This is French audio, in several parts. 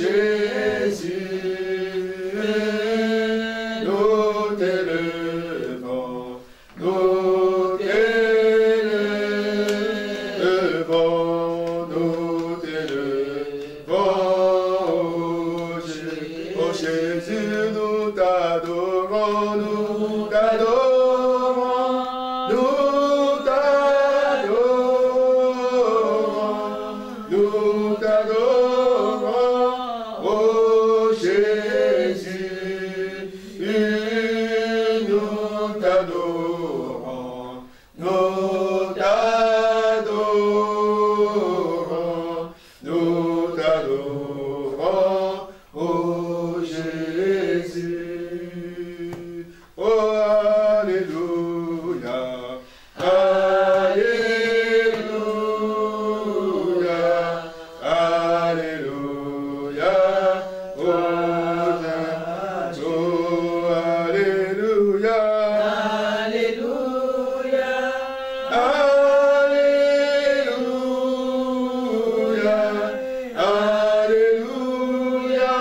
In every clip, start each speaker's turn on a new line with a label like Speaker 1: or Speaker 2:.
Speaker 1: Jésus, nous t'élevons, nous t'élevons, nous t'élevons, oh Jésus, nous t'adorons, nous t'adorons, nous t'adorons, nous t'adorons, oh Jésus, nous t'adorons, nous t'adorons, nous t'adorons, oh Jésus, oh Alléluia, Alléluia, Alléluia, oh Alléluia, Alléluia, Alléluia,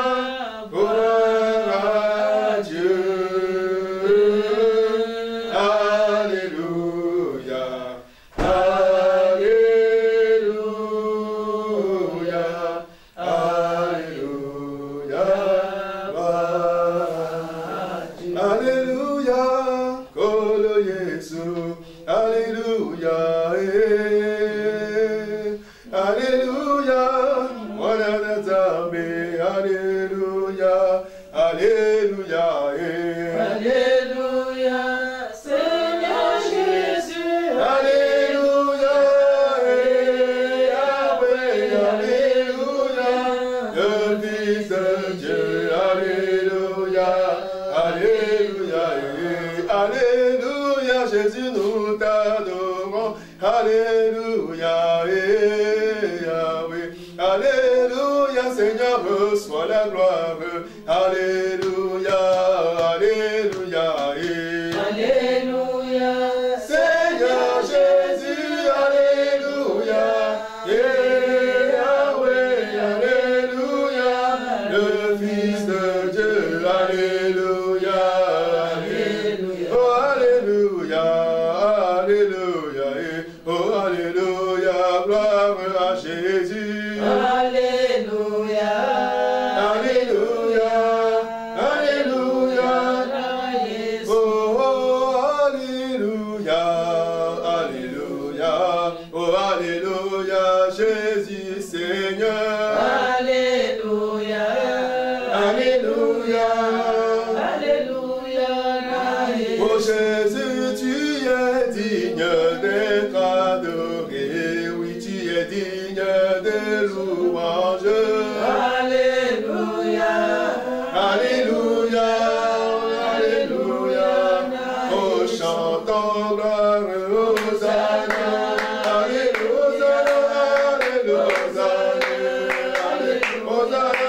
Speaker 1: gloire à Dieu, Alléluia, Alléluia, Alléluia, Alléluia, Kolo Yesu, Alléluia, Alléluia, Mwana Nzambe, Alléluia, Alléluia,
Speaker 2: Alléluia, Seigneur Jésus,
Speaker 1: Alléluia, Yahweh, Alléluia, le Fils de Dieu, Alléluia, Alléluia, Alléluia, Jésus, nous t'adorons, Alléluia, Yahweh, Alléluia, Seigneur, reçois la gloire, Alléluia, Alléluia,
Speaker 2: Alléluia,
Speaker 1: Seigneur Jésus, Alléluia, Yahweh, Alléluia, le Fils de Dieu, Alléluia, oh Alléluia, Alléluia, oh Alléluia, gloire à Jésus,
Speaker 2: Alléluia,
Speaker 1: Alléluia, Alléluia, oh Alléluia, Alléluia, oh Alléluia, Jésus Seigneur,
Speaker 2: Alléluia,
Speaker 1: Alléluia,
Speaker 2: Alléluia,
Speaker 1: oh Jésus, tu es digne d'être adoré, oui, tu es digne de louange.
Speaker 2: Alléluia,
Speaker 1: Alléluia, Alléluia, oh chantons gloire, Hosanna, Alléluia, Alléluia, Hosanna,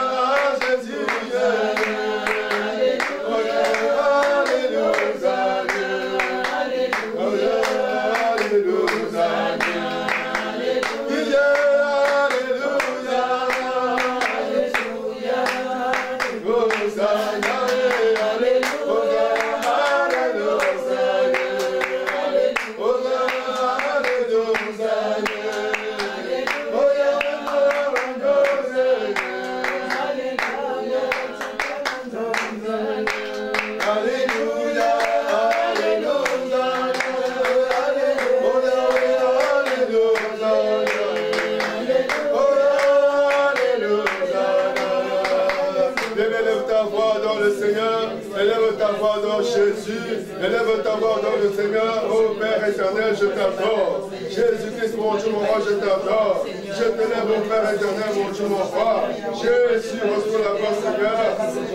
Speaker 1: Jésus, élève ta voix dans Jésus, élève ta voix dans le Seigneur, ô Père éternel, je t'adore. Jésus-Christ, mon Dieu, mon roi, je t'adore. Je t'élève, ô Père éternel, mon Dieu, mon roi. Jésus, reçois la gloire, Seigneur.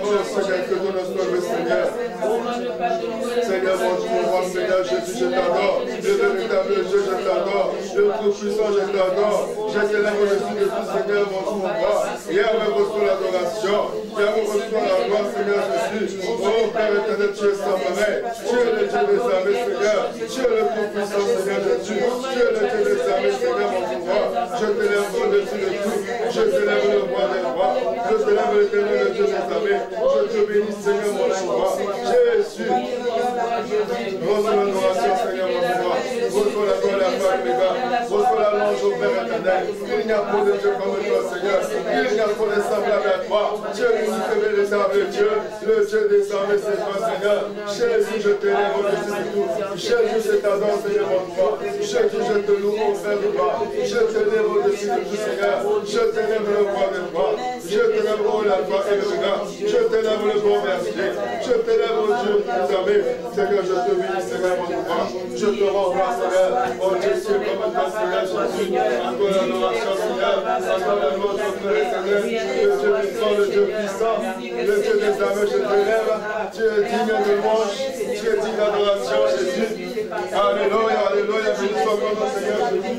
Speaker 1: Oh Seigneur, que ton nom soit le Seigneur. Seigneur, Seigneur, mon Dieu, mon roi, Seigneur Jésus, je t'adore. Le véritable Dieu, je t'adore. Le Tout-Puissant, je t'adore. Je t'élève au-dessus de tout, Seigneur, mon Dieu, mon roi. Hier, me reçois l'adoration. Hier, me reçois la gloire, Seigneur Jésus. Oh, Père éternel, tu es sans pareil. Tu es le Dieu des armées, Seigneur. Tu es le Tout-Puissant, Seigneur Jésus. Tu es le Dieu des armées, Seigneur, mon Dieu, mon roi. Je t'élève au-dessus de tout. Je t'élève le roi des rois. Je t'élève l'éternel, le Dieu des armées. Je te bénis, Seigneur, mon roi. Jésus. Reçois l'adoration, Seigneur, mon roi. Reçois la gloire, la gloire, les gars. Reçois la louange au Père éternel. Il n'y a pas de Dieu comme toi, Seigneur. Il n'y a pas de semblable à toi. Tu es l'unique et véritable Dieu. Le Dieu des armées, c'est toi, Seigneur. Jésus, je t'élève au-dessus de tout. Jésus, je t'adore, Seigneur, mon roi. Jésus, je te loue, mon Père de roi. Je t'élève au-dessus de tout, Seigneur. Je t'élève le roi des rois. Je t'élève la gloire et le regard. Je t'élève le bon berger. Je t'élève au Dieu des armées. Seigneur, je te bénis, Seigneur, mon roi. Je te rends grâce, Seigneur. Oh Dieu, tu es comme toi, Seigneur Jésus. Encore la l'adoration, Seigneur. Encore la gloire, Seigneur. Le Dieu puissant, le Dieu puissant. Le Dieu des armées, je t'élève. Tu es digne de louange. Tu es digne d'adoration, Jésus. Alléluia, alléluia. Béni soit ton nom, Seigneur Jésus.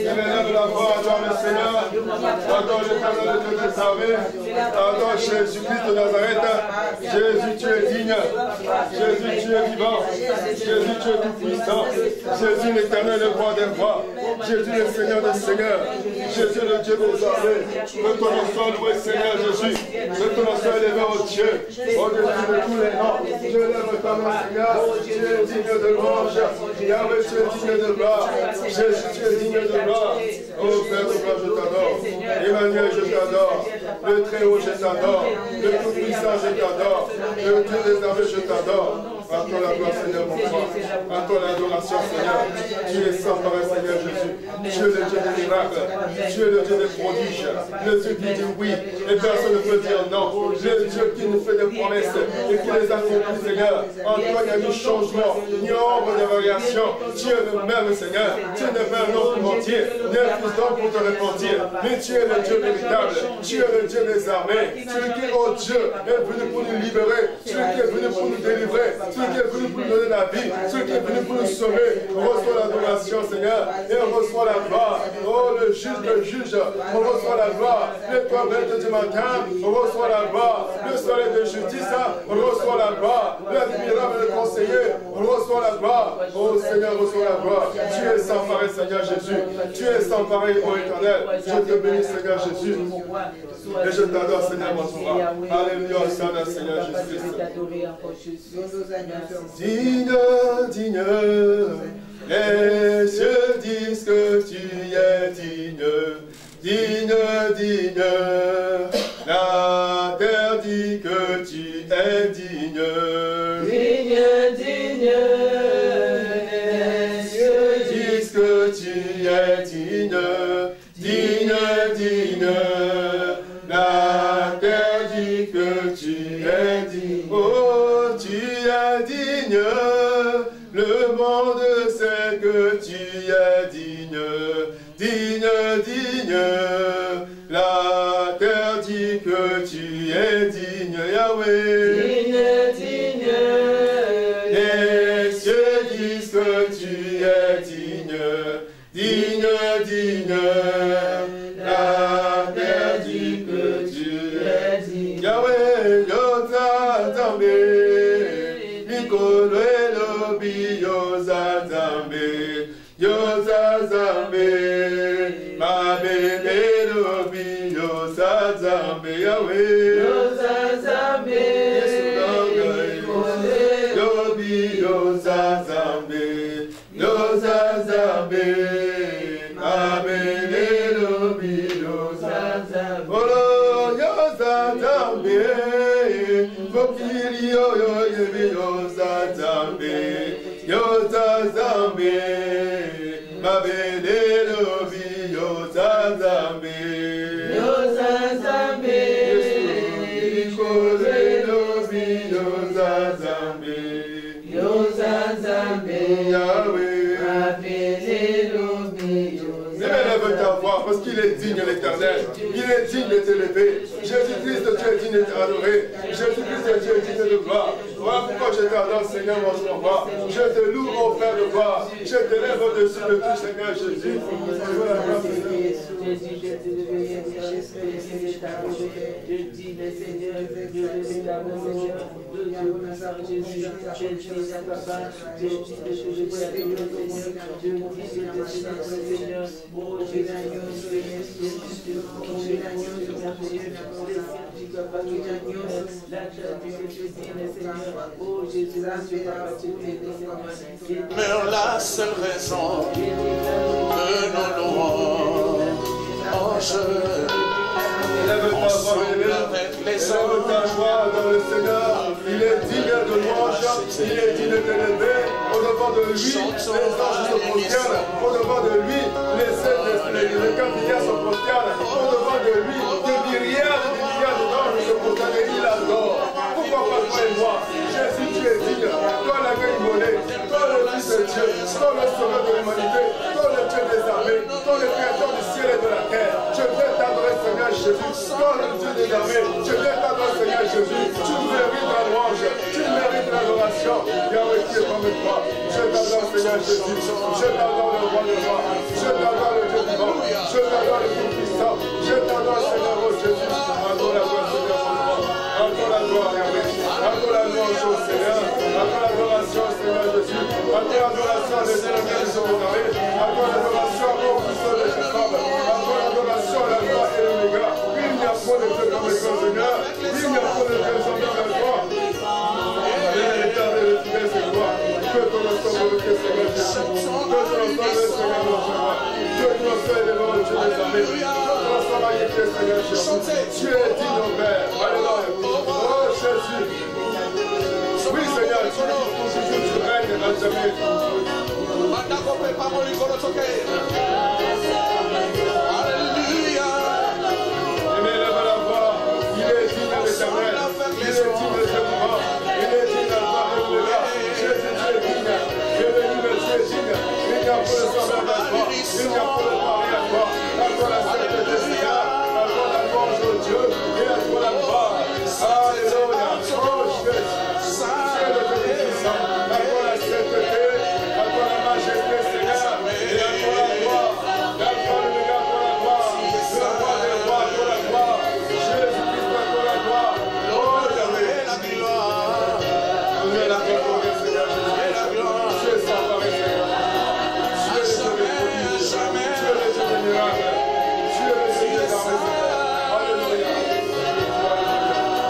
Speaker 1: Élève la voix, adore le Seigneur. Adore l'éternel, le Dieu des armées. Adore Jésus-Christ de Nazareth. Jésus, tu es digne. Jésus, tu es vivant. Jésus, tu es tout puissant. Jésus, l'éternel, le roi des rois. Jésus, le Seigneur des seigneurs. Jésus, le Dieu des armées. Que ton nom soit loué, Seigneur Jésus. Que ton nom soit élevé au Dieu. Au-dessus de tous les noms. Je lève ta main, Seigneur. Tu es digne de louange. Yahweh, tu es digne de gloire. Jésus, tu es digne de gloire. Oh Père de gloire, je t'adore. Emmanuel, je t'adore. Le Très-Haut, je t'adore. Le Tout-Puissant, je t'adore. Le Dieu des armées, je t'adore. À toi la gloire, Seigneur, mon roi. À toi l'adoration, Seigneur. Tu es sans pareil, Seigneur Jésus. Tu es le Dieu des miracles. Tu es le Dieu des prodiges. Le Dieu qui dit oui et personne ne peut dire non. Le Dieu qui nous fait des promesses et qui les accomplit, Seigneur. En toi, il y a ni changement, ni ombre de variation. Tu es le même, Seigneur. Tu n'es pas un homme pour mentir, ni un fils d'homme pour te repentir. Mais tu es le Dieu véritable. Tu es le Dieu des armées. Celui qui, oh Dieu, est venu pour nous libérer. Celui qui est venu pour nous délivrer. Celui qui est venu pour nous donner la vie. Celui qui est venu pour nous sauver. Reçois l'adoration, Seigneur. Et on reçoit la gloire. Oh, le juge. On reçoit la gloire. L'étoile du matin. On reçoit la gloire. Le soleil de justice. On reçoit la gloire. L'admirable et le conseiller. On reçoit la gloire. Oh, Seigneur, reçois la gloire. Tu es sans pareil, Seigneur Jésus. Tu es sans pareil, ô éternel. Je te bénis, Seigneur Jésus. Et je t'adore, Seigneur, mon roi. Alléluia, Seigneur Jésus-Christ. Digne, digne, les cieux disent que tu es digne, digne, digne, la terre dit que tu es digne.
Speaker 2: Digne, digne,
Speaker 1: les cieux disent que tu es digne, digne, digne, la terre dit que tu es digne. Oh, tu es digne, le monde sait que tu es digne, digne, digne, la terre dit que tu es digne, Yahweh.
Speaker 2: digne, digne,
Speaker 1: Les cieux disent que tu es digne, digne, digne, la terre dit que tu es digne. Yahweh, Yosa Zambe, Mikolo Elobi, Yosa Zambe, Yosa Zambe, Mabene Elobi, Yosa Zambe, Yahweh.
Speaker 2: Yosa Zambe,
Speaker 1: Yobi, Yosa Zambe, Yosa Zambe, Amene Lobi, Yosa Zambe, Olo, Yosa Zambe, Bokiri, Yosa Zambe, Yosa Zambe, Mabene Lobi, Yosa Zambe,
Speaker 2: Yosa Zambe,
Speaker 1: Ikole Lobi, Yosa Zambe,
Speaker 2: Yosa Zambe,
Speaker 1: Yahweh.
Speaker 2: appelez l'obi,
Speaker 1: Élève ta voix parce qu'il est digne, l'Éternel. Il est digne de t'élever. Jésus-Christ, tu es digne d'être adoré. Jésus-Christ, tu es digne de gloire. Voilà pourquoi je t'adore, Seigneur, mon roi. Je te loue, mon Père de gloire. Je te lève au-dessus de tout, Seigneur Jésus.
Speaker 3: Mais la seule raison que nous louons,
Speaker 1: Élève ta voix dans le Seigneur. Il est digne de louange, il est digne de l'élever. Au-devant de lui, les anges se prosternent. Au-devant de lui, les candidats se prosternent. Au-devant de lui, des milliards d'anges se prosternent et il adore. Pourquoi pas toi et moi? Jésus, tu es digne. Toi l'accueil immolé, toi le Fils de Dieu, toi le sauveur de l'humanité, toi le Dieu des armées, toi le créateur du ciel et de la terre. Je vais t'adorer, Seigneur Jésus. Toi le Dieu des armées, je vais t'adorer, Seigneur Jésus. Tu mérites la louange, tu mérites l'adoration. Yahweh, qui est comme toi. Je t'adore, Seigneur Jésus. Je t'adore, le roi des rois. Je t'adore, le Dieu vivant. Je t'adore, le Tout-Puissant. Je t'adore, Seigneur, oh Jésus. Encore la gloire, Seigneur, encore la gloire, Yahweh. Encore la louange au Seigneur. Encore l'adoration, Seigneur Jésus. Encore l'adoration à l'éternel de son armée. Encore l'adoration au puissant de Jacob. Encore l'adoration à la gloire et l'oméga. Il n'y a pas de Dieu comme le Seigneur. Il n'y a pas de Dieu comme le toi. L'éternel est fidèle, c'est toi. Que ton nom soit glorifié, Seigneur Jésus. Que ton nom soit le Seigneur de joie. Que ton nom soit élevé au Dieu des armées. Que ton nom soit magnifié, Seigneur Jésus. Tu es digne, mon Père. Alléluia. Oh Jésus. Oui, Seigneur, tu toujours tu règnes à jamais.
Speaker 3: Alléluia.
Speaker 1: Mais lève la voix. Il est digne de l'éternel. Il est digne de Dieu vivant. Il est digne de la gloire et de l'honneur. Jésus, tu es digne. Bienvenue, tu es digne. Il n'y a pas de semblable à toi. Il n'y a pas de pareil à toi. À toi la sainteté, Seigneur. À toi la louange de Dieu. Et à toi la gloire. Alléluia. Oh Jésus. Tu es le Dieu puissant. À toi la sainteté. À toi la majesté, Seigneur. Et à toi la gloire. À toi le Dieu, à toi la gloire. Le roi des rois, à toi la gloire. Jésus-Christ, à toi la gloire. Oh Yahweh.
Speaker 3: La gloire.
Speaker 1: Tu es la gloire, Seigneur Jésus. Tu es sans pareil, Seigneur. Tu es le Dieu des prodiges. Tu es le Dieu des miracles. Tu es le Dieu des armées, Seigneur. Alléluia.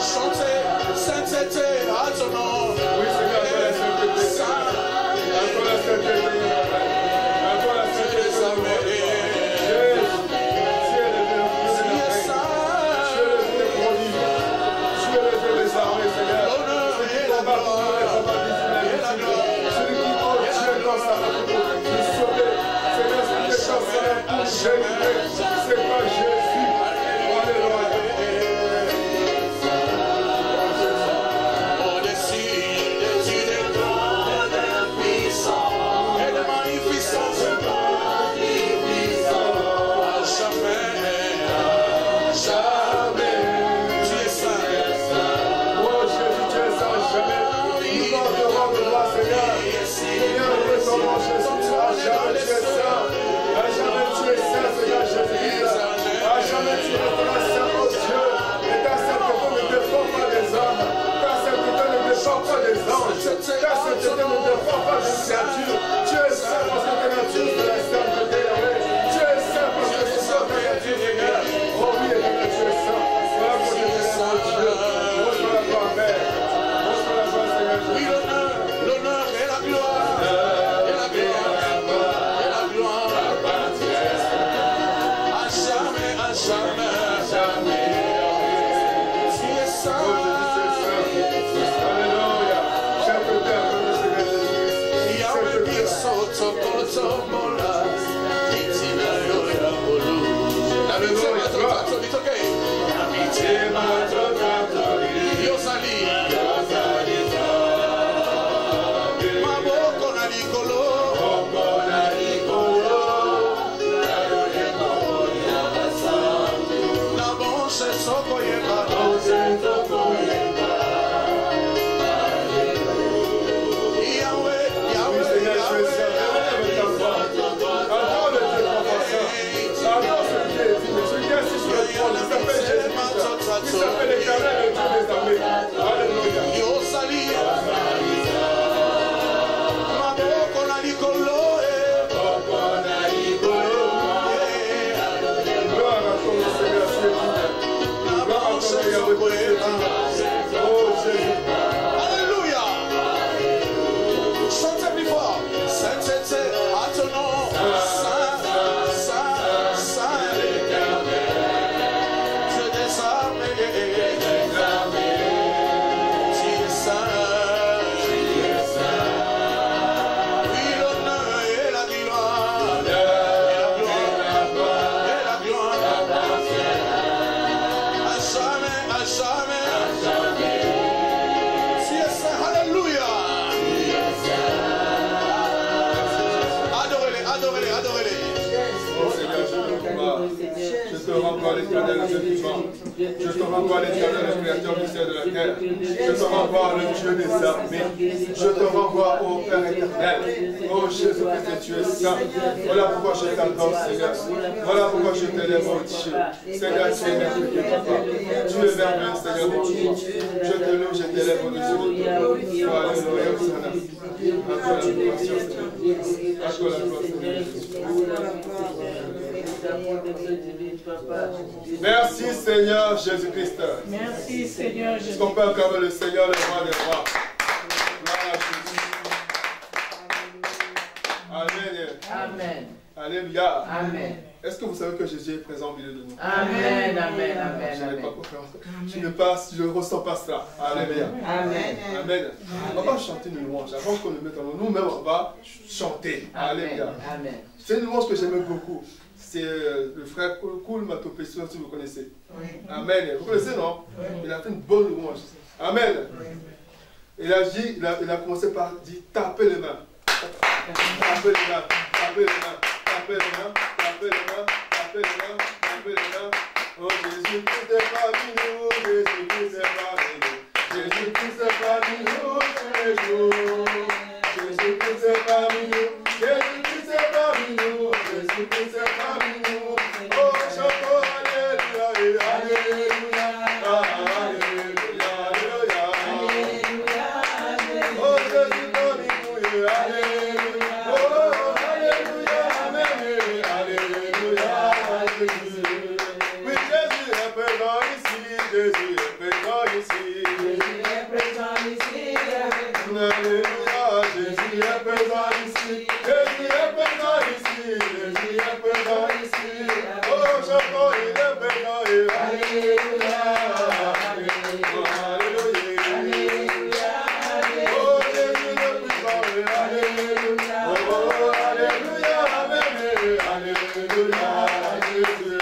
Speaker 3: Chantez, sainteté à ton nom.
Speaker 1: Oui, Seigneur, à toi la sainteté. À toi la sainteté, à toi la sainteté, Jésus, tu es le Dieu des armées. Tu es le Dieu des prodiges. Tu es le Dieu des armées, Seigneur. Celui qui combat pour nous les combats difficiles. Celui qui ôte Dieu dans sa main pour nous sauver. Seigneur, celui qui est chancelier pour Jésus-Christ. C'est toi, Jésus. Alléluia.
Speaker 3: L'honneur et la gloire. Et la gloire. Et la gloire. À jamais, à jamais, à jamais. Tu es saint.
Speaker 1: Alléluia. Chaque terre de le Seigneur Jésus.
Speaker 3: Yahweh bisoto koto mola. Itina yoya bolu. Amite matoto mitoke. Amite matoto Yosali. Maboko na likolo. Maboko na likolo. Na bonche soko yema.
Speaker 1: s'appelle l'Éternel, le Dieu des armées. Alléluia. Gloire à ton Seigneur, tu es digne. Gloire à ton Seigneur, tu es digne. Oh Jésus.
Speaker 3: Alléluia. Chantez plus fort. Saint, Saint, Saint, à ton nom. Saint, Saint, Saint, l'Éternel. Dieu des armées. Tu es saint. Oui, l'honneur et la gloire. Et la gloire. À jamais, à jamais. Tu es saint. Alléluia. Adorez-les, adorez-les, adorez-les.
Speaker 1: Oh Seigneur, je te rends je te rends gloire l'Éternel, le Dieu vivant. Je te rends gloire l'Éternel, le Créateur du ciel et de la terre. Je te rends gloire le Dieu des armées. Je te rends gloire au Père éternel. Oh Jésus-Christ, tu es saint. Voilà pourquoi je t'adore, Seigneur. Voilà pourquoi je t'élève, oh Dieu. Seigneur, tu es merveilleux, papa. Tu es merveilleux, Seigneur, mon Dieu. Je te loue, je t'élève, oh Dieu. Alléluia, Hosanna. Accorde la gloire, Seigneur. Accorde la gloire, Seigneur. Merci Seigneur Jésus-Christ.
Speaker 4: Merci Seigneur
Speaker 1: Est-ce qu'on peut acclamer le Seigneur, le roi des rois? Amen.
Speaker 2: Amen.
Speaker 1: Alléluia.
Speaker 2: Amen.
Speaker 1: Est-ce que vous savez que Jésus est présent au milieu de nous?
Speaker 2: Amen. Amen. Amen.
Speaker 1: Je n'ai pas confiance. Je ne ressens pas cela. Alléluia.
Speaker 2: Amen.
Speaker 1: Amen. On va chanter une louange. Avant qu'on le mette en nous-mêmes, on va chanter. Alléluia.
Speaker 2: Amen.
Speaker 1: C'est une louange que j'aimais beaucoup. C'est le frère Koul Matopession, si vous connaissez. Amen. Vous connaissez, non? Il a fait une bonne louange. Amen. Il a dit, il a commencé par dire tapez les mains. Tapez les mains. Tapez les mains. Tapez les mains. Tapez les mains. Tapez les mains. Tapez les mains. Oh Jésus-Christ est parmi nous. Jésus-Christ est parmi nous. Jésus-Christ est parmi nous tous les jours. Jésus-Christ est parmi nous. Jésus-Christ est parmi nous. Jésus-Christ est parmi nous. Oh, chantons Alléluia, Alléluia, Alléluia, Alléluia. Oh, Jésus parmi nous, Alléluia. Oh, Alléluia, Amen, Alléluia, Jésus. Oui, Jésus est présent ici, Jésus est présent ici.
Speaker 2: Jésus est présent ici.
Speaker 1: Alléluia, Jésus est présent ici. Jésus est présent ici. Jésus est présent ici. Oh, chantons, il est présent. Alléluia. Alléluia. Oh, Jésus est présent. Alléluia. Oh, Alléluia. Amen. Alléluia. Jésus.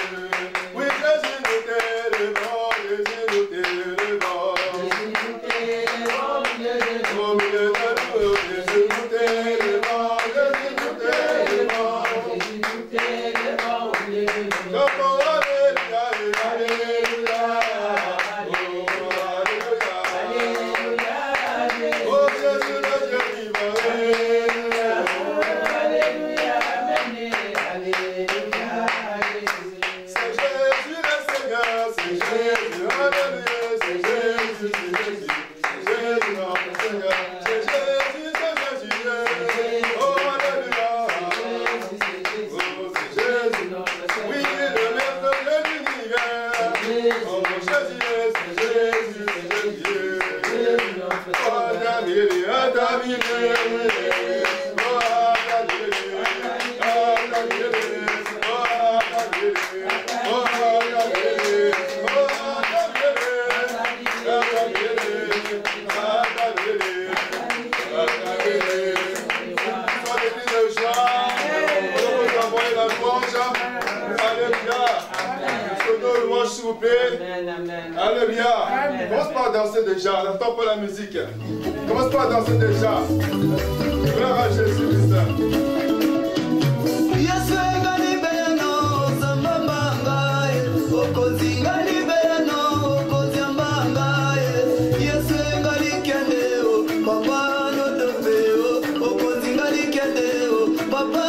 Speaker 1: Oui, Jésus nous t'élèvons. Jésus nous t'élèvons. Au milieu de nous, Jésus nous t'élèvons. Jésus nous t'élèvons. Chantons Alléluia, Alléluia. Oh, Alléluia. Oh, Jésus le Dieu vivant. C'est Jésus le Seigneur, c'est Jésus, Alléluia, c'est Jésus, c'est Jésus, c'est Jésus notre Seigneur, c'est Jésus, c'est Jésus, oh Alléluia, oh c'est Jésus, oui le maître de l'univers, oh Jésus, c'est Jésus, c'est Jésus, oh Alléluia, Alléluia, s'il vous plaît. Alléluia. Commence pas à danser déjà. N'entends pas la musique. Commence pas à danser déjà. Gloire à Jésus-Christ.
Speaker 5: Papa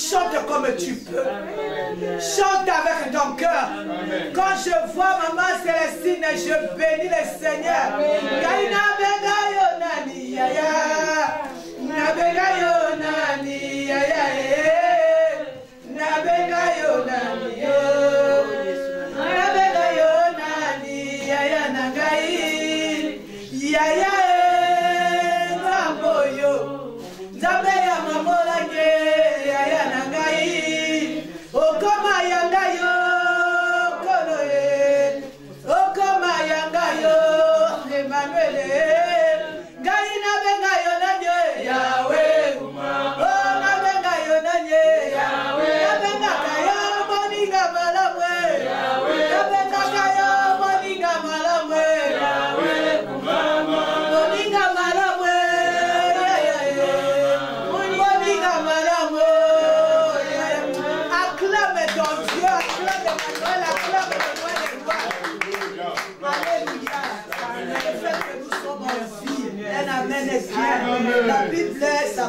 Speaker 4: Chante comme tu peux. Chante avec ton cœur. Quand je vois Maman Célestine, je bénis le Seigneur.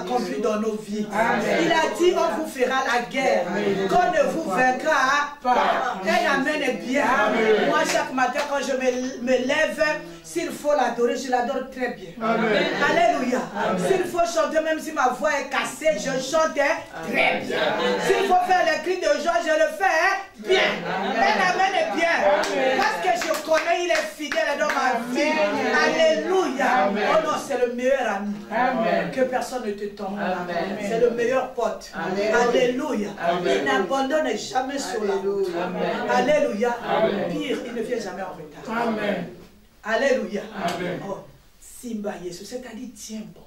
Speaker 4: accompli dans nos vies. Il a dit, on vous fera la guerre, qu'on ne vous vaincra pas. Un amen est bien. Moi, chaque matin, quand je me lève, s'il faut l'adorer, je l'adore très bien. Alléluia. S'il faut chanter, même si ma voix est cassée, je chante très bien. S'il faut faire les cris de joie, je le fais bien. Un amen est bien. Parce que je connais, il est fidèle dans ma vie. Alléluia. Oh non, c'est le meilleur ami. Que personne ne te tombe. C'est le meilleur pote. Alléluia. Il n'abandonne jamais sur la route. Alléluia. Pire, il ne vient jamais en retard. Alléluia. Oh, Simba Jésus, c'est-à-dire tiens bon.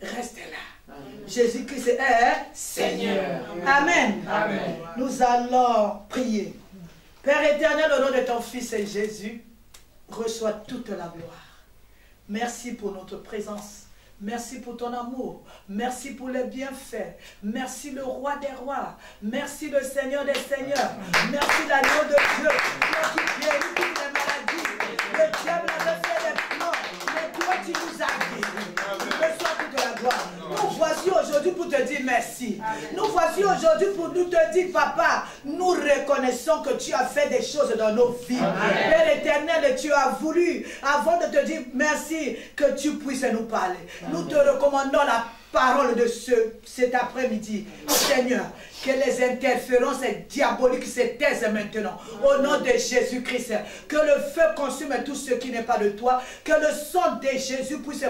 Speaker 4: Reste là. Jésus-Christ est Seigneur. Amen. Nous allons prier. Père éternel, au nom de ton Fils Jésus, reçois toute la gloire. Merci pour notre présence. Merci pour ton amour. Merci pour les bienfaits. Merci le roi des rois. Merci le Seigneur des seigneurs. Merci l'agneau de Dieu qui guérit toutes les maladies. Le diable avait fait des plans, mais toi tu nous as guéris. Reçois toute la gloire. Nous voici aujourd'hui pour te dire merci. Nous voici aujourd'hui pour nous te dire, papa, nous reconnaissons que tu as fait des choses dans nos vies. Père éternel, tu as voulu, avant de te dire merci, que tu puisses nous parler. Nous te recommandons la parole de cet après-midi. Seigneur, que les interférences diaboliques se taisent maintenant. Au nom de Jésus-Christ, que le feu consume tout ce qui n'est pas de toi. Que le sang de Jésus puisse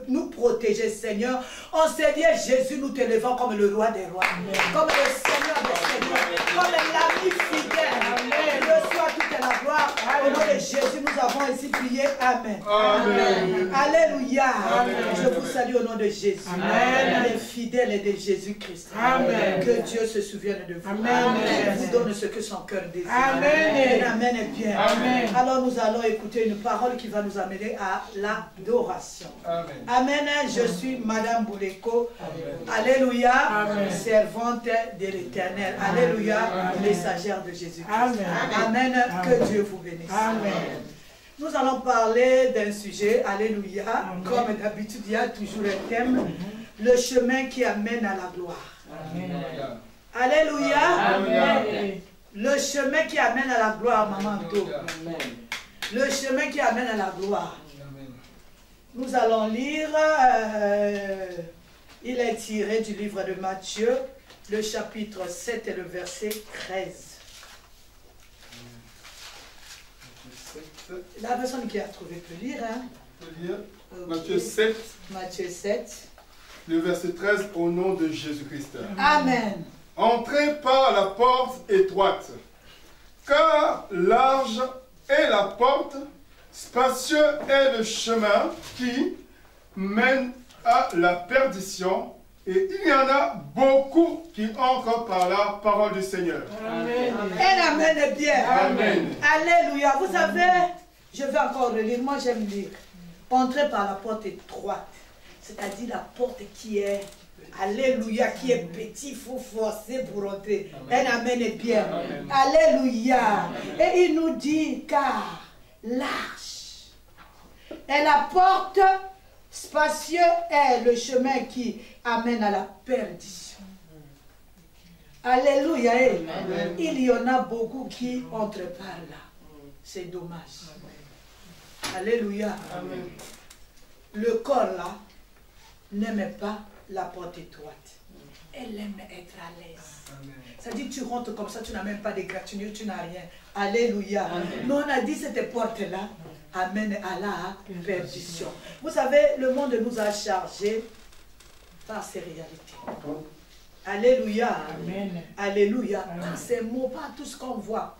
Speaker 4: nous protéger, Seigneur. En Seigneur Jésus, nous t'élevons comme le roi des rois. Comme le Seigneur des seigneurs. Comme l'ami fidèle. Reçois toute la gloire. Au nom de Jésus, nous avons ainsi prié. Amen. Alléluia. Je vous salue au nom de Jésus. Les fidèles et de Jésus-Christ. Que Dieu se souvienne de vous. Qu'il vous donne ce que son cœur désire. Amen est bien. Alors nous allons écouter une parole qui va nous amener à l'adoration. Amen. Je suis Madame Bouleko. Alléluia. Servante de l'Éternel. Alléluia. Messagère de Jésus-Christ. Amen. Que Dieu vous bénisse. Nous allons parler d'un sujet, alléluia, comme d'habitude, il y a toujours un thème, le chemin qui amène à la gloire. Alléluia. Le chemin qui amène à la gloire, Maman Do. Le chemin qui amène à la gloire. Nous allons lire, il est tiré du livre de Matthieu, le chapitre 7 et le verset 13. La personne qui a trouvé peut lire. Hein?
Speaker 1: Peut lire. Matthieu 7.
Speaker 4: Matthieu 7.
Speaker 1: Le verset 13 au nom de Jésus-Christ.
Speaker 4: Amen.
Speaker 1: Entrez par la porte étroite, car large est la porte, spacieux est le chemin qui mène à la perdition, et il y en a beaucoup qui entrent par la parole du Seigneur.
Speaker 4: Amen. Un amen est bien.
Speaker 1: Amen.
Speaker 4: Alléluia. Vous savez, je vais encore relire. Moi, j'aime lire. Entrez par la porte étroite. C'est-à-dire la porte qui est, alléluia, qui est petite, il faut forcer pour entrer. Un amen est bien. Amen. Alléluia. Et il nous dit, car large est la porte, spacieux est le chemin qui amène à la perdition. Alléluia. Amen. Il y en a beaucoup qui entrent par là. C'est dommage. Alléluia. Amen. Le corps là n'aime pas la porte étroite. Elle aime être à l'aise. Ça dit tu rentres comme ça, tu n'as même pas d'égratignure, tu n'as rien. Alléluia. Nous on a dit cette porte-là amène à la perdition. Vous savez, le monde nous a chargés par ces réalités. Alléluia. Amen. Alléluia. Par ces mots, par tout ce qu'on voit.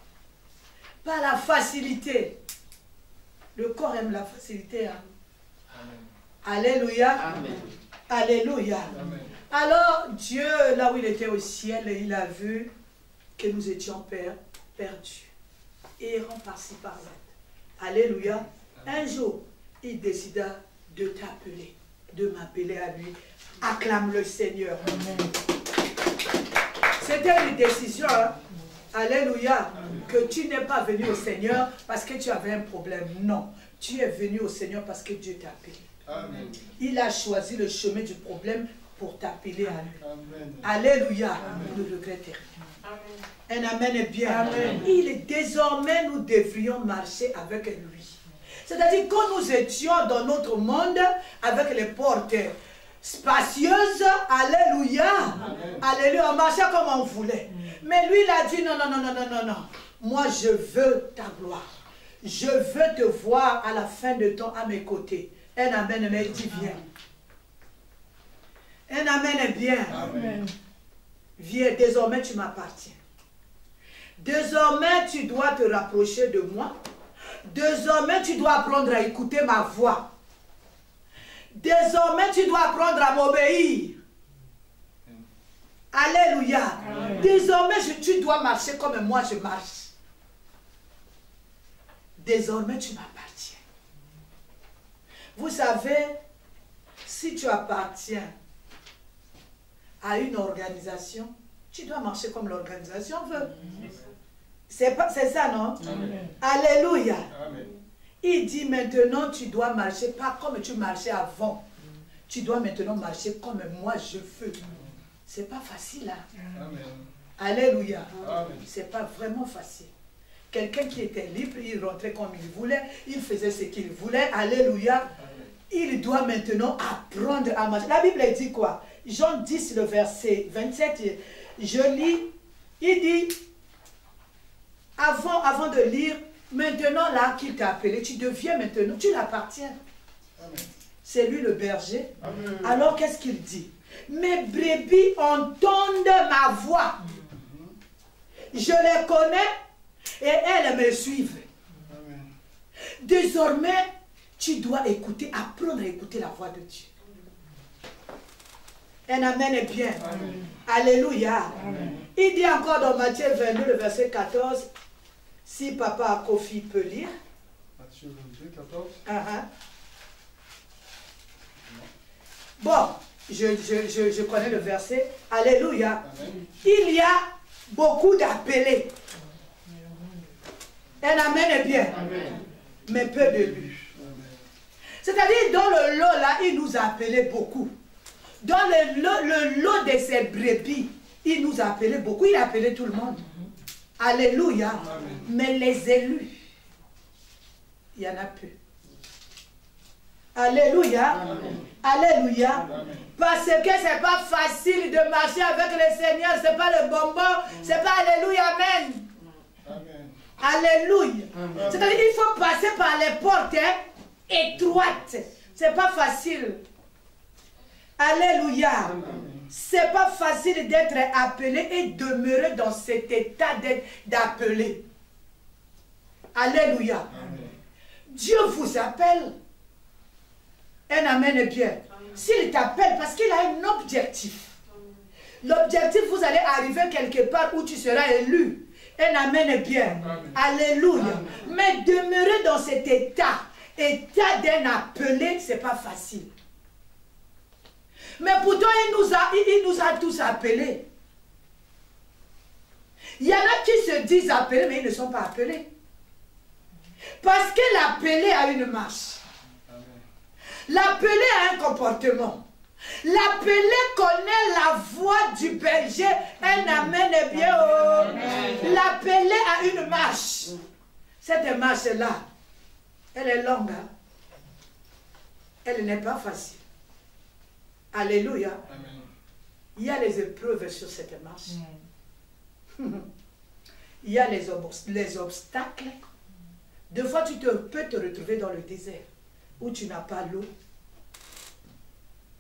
Speaker 4: Par la facilité. Le corps aime la facilité. Hein? Alléluia. Amen. Alléluia. Amen. Alors, Dieu, là où il était au ciel, il a vu que nous étions perdus. Errants par-ci, par-là. Alléluia. Un jour, il décida de t'appeler, de m'appeler à lui. Acclame le Seigneur. C'était une décision. Hein? Alléluia. Que tu n'es pas venu au Seigneur parce que tu avais un problème. Non. Tu es venu au Seigneur parce que Dieu t'a appelé.
Speaker 1: Amen.
Speaker 4: Il a choisi le chemin du problème pour t'appeler à lui.
Speaker 1: Amen.
Speaker 4: Alléluia.
Speaker 1: Amen.
Speaker 4: Ne regrette rien. Un amen est bien. Amen. Désormais, nous devrions marcher avec lui. C'est-à-dire, quand nous étions dans notre monde, avec les portes spacieuses, alléluia. Amen. Alléluia, on marchait comme on voulait. Mais lui, il a dit, non, non, non, non, non, non, non. Moi, je veux ta gloire. Je veux te voir à la fin de temps à mes côtés. Un amen, mais il dit, viens. Un amen est bien.
Speaker 1: Amen.
Speaker 4: Viens, désormais tu m'appartiens. Désormais tu dois te rapprocher de moi. Désormais tu dois apprendre à écouter ma voix. Désormais tu dois apprendre à m'obéir. Alléluia. Amen. Désormais tu dois marcher comme moi je marche. Désormais tu m'appartiens. Vous savez, si tu appartiens à une organisation, tu dois marcher comme l'organisation veut. C'est ça, non? Amen. Alléluia. Amen. Il dit maintenant, tu dois marcher pas comme tu marchais avant. Tu dois maintenant marcher comme moi je veux. C'est pas facile, hein? Amen. Alléluia. C'est pas vraiment facile. Quelqu'un qui était libre, il rentrait comme il voulait, il faisait ce qu'il voulait. Alléluia. Amen. Il doit maintenant apprendre à marcher. La Bible dit quoi? Jean 10, le verset 27, je lis, il dit, avant de lire, maintenant là qu'il t'a appelé, tu deviens maintenant, tu l'appartiens. C'est lui le berger. Amen. Alors qu'est-ce qu'il dit? Mes brebis entendent ma voix. Je les connais et elles me suivent. Amen. Désormais, tu dois écouter, apprendre à écouter la voix de Dieu. Un amen est bien. Amen. Alléluia. Amen. Il dit encore dans Matthieu 22, le verset 14, si papa Kofi peut lire.
Speaker 1: Matthieu 22, 14.
Speaker 4: Bon, je connais le verset. Alléluia. Amen. Il y a beaucoup d'appelés. Un amen est bien. Amen. Mais peu de lui. C'est-à-dire, dans le lot là, il nous a appelés beaucoup. Dans le lot de ses brebis, il nous a appelés beaucoup. Il a appelé tout le monde. Alléluia. Amen. Mais les élus, il y en a peu. Alléluia. Amen. Alléluia. Amen. Parce que ce n'est pas facile de marcher avec le Seigneur. Ce n'est pas le bonbon. Ce n'est pas Alléluia. Amen. Amen. Alléluia. C'est-à-dire qu'il faut passer par les portes étroites. Ce n'est pas facile. Alléluia. C'est pas facile d'être appelé et demeurer dans cet état d'appelé. Alléluia. Amen. Dieu vous appelle. Un amen est bien. S'il t'appelle, parce qu'il a un objectif. L'objectif, vous allez arriver quelque part où tu seras élu. Un amen est bien. Amen. Alléluia. Amen. Mais demeurer dans cet état d'un appelé, c'est pas facile. Mais pourtant, il nous a tous appelés. Il y en a qui se disent appelés, mais ils ne sont pas appelés. Parce que l'appelé a une marche. L'appelé a un comportement. L'appelé connaît la voix du berger. Un amen est bien. Oh. L'appelé a une marche. Cette marche-là, elle est longue. Hein? Elle n'est pas facile. Alléluia. Amen. Il y a les épreuves sur cette marche. Il y a les obstacles. Des fois, tu peux te retrouver dans le désert où tu n'as pas l'eau.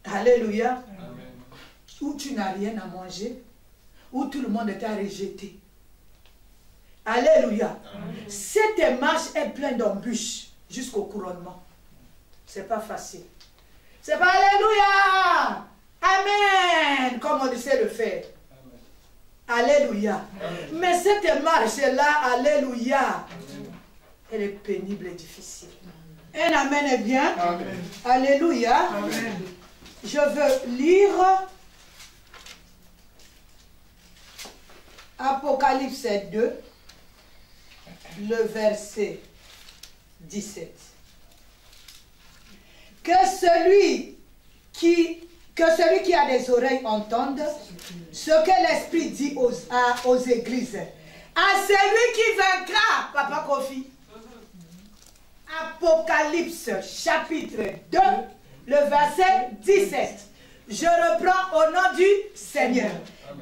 Speaker 4: Alléluia. Amen. Où tu n'as rien à manger. Où tout le monde t'a rejeté. Alléluia. Amen. Cette marche est pleine d'embûches jusqu'au couronnement. C'est pas facile. C'est pas Alléluia. Amen. Comme on sait le faire. Amen. Alléluia. Amen. Mais cette marche-là, Alléluia, amen, elle est pénible et difficile. Un amen est bien. Amen. Alléluia. Amen. Je veux lire Apocalypse 2, le verset 17. que celui qui a des oreilles entende ce que l'Esprit dit aux églises. À celui qui vaincra, Papa Kofi. Apocalypse chapitre 2, le verset 17. Je reprends au nom du Seigneur.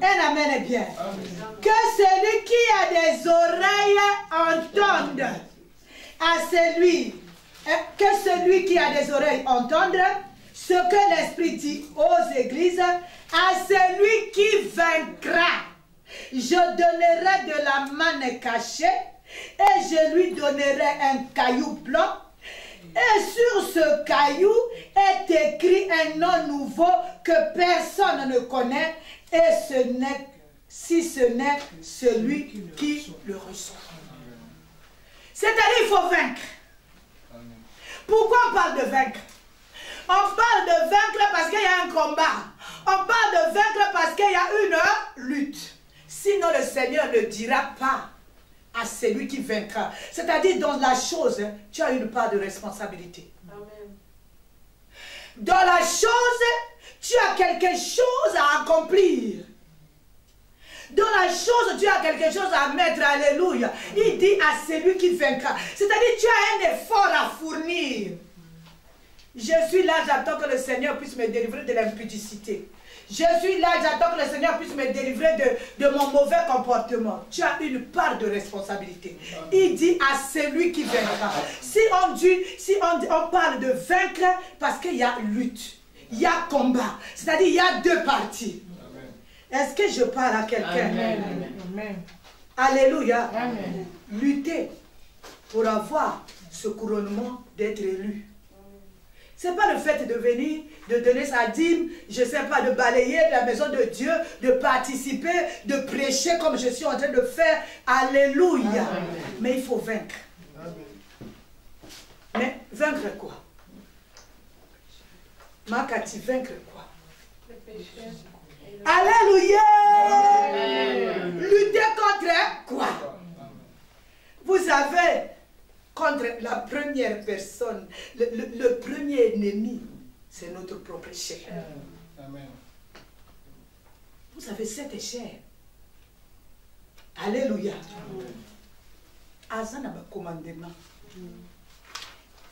Speaker 4: Un amen est bien. Que celui qui a des oreilles entende. Que celui qui a des oreilles entende ce que l'Esprit dit aux églises. À celui qui vaincra, je donnerai de la manne cachée et je lui donnerai un caillou blanc. Et sur ce caillou est écrit un nom nouveau que personne ne connaît, et si ce n'est celui qui le reçoit. C'est-à-dire il faut vaincre. Pourquoi on parle de vaincre? On parle de vaincre parce qu'il y a un combat. On parle de vaincre parce qu'il y a une lutte. Sinon le Seigneur ne dira pas à celui qui vaincra. C'est-à-dire dans la chose, tu as une part de responsabilité. Amen. Dans la chose, tu as quelque chose à accomplir. Dans la chose, tu as quelque chose à mettre. Alléluia. Il dit à celui qui vaincra. C'est-à-dire tu as un effort à fournir. Je suis là, j'attends que le Seigneur puisse me délivrer de l'impudicité. Je suis là, j'attends que le Seigneur puisse me délivrer de mon mauvais comportement. Tu as une part de responsabilité. Il dit à celui qui vaincra. Si on parle de vaincre, parce qu'il y a lutte, il y a combat. C'est-à-dire il y a deux parties. Est-ce que je parle à quelqu'un?
Speaker 2: Amen.
Speaker 4: Alléluia.
Speaker 2: Amen.
Speaker 4: Lutter pour avoir ce couronnement d'être élu. Ce n'est pas le fait de venir, de donner sa dîme, je ne sais pas, de balayer la maison de Dieu, de participer, de prêcher comme je suis en train de faire. Alléluia. Amen. Mais il faut vaincre. Amen. Mais vaincre quoi? Makati, vaincre quoi? Le péché. Alléluia. Amen. Lutter contre quoi? Vous savez, contre la première personne, le premier ennemi, c'est notre propre chair. Amen. Vous savez, cette chair. Alléluia. Azan a un commandement.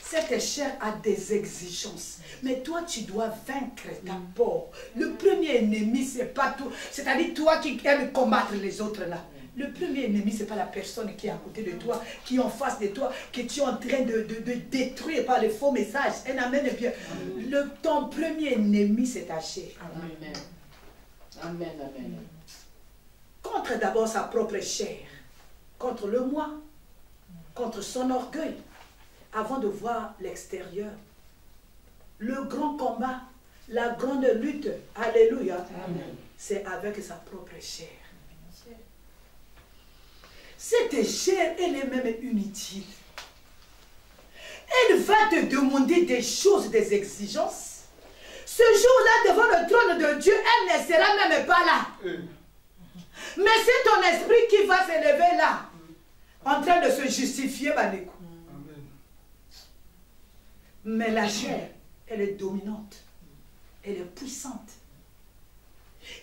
Speaker 4: Cette chair a des exigences. Mais toi, tu dois vaincre d'abord. Le premier ennemi, c'est pas tout. C'est-à-dire toi qui aimes combattre les autres là. Le premier ennemi, ce n'est pas la personne qui est à côté de toi, qui est en face de toi, que tu es en train de détruire par les faux messages. Un amen. Et bien, ton premier ennemi, c'est ta chair.
Speaker 2: Amen. Amen, amen.
Speaker 4: Contre d'abord sa propre chair, contre le moi, contre son orgueil, avant de voir l'extérieur. Le grand combat, la grande lutte, alléluia, c'est avec sa propre chair. Cette chair, elle est même inutile. Elle va te demander des choses, des exigences. Ce jour-là, devant le trône de Dieu, elle ne sera même pas là. Mais c'est ton esprit qui va s'élever là, en train de se justifier, Banékou. Mais la chair, elle est dominante. Elle est puissante.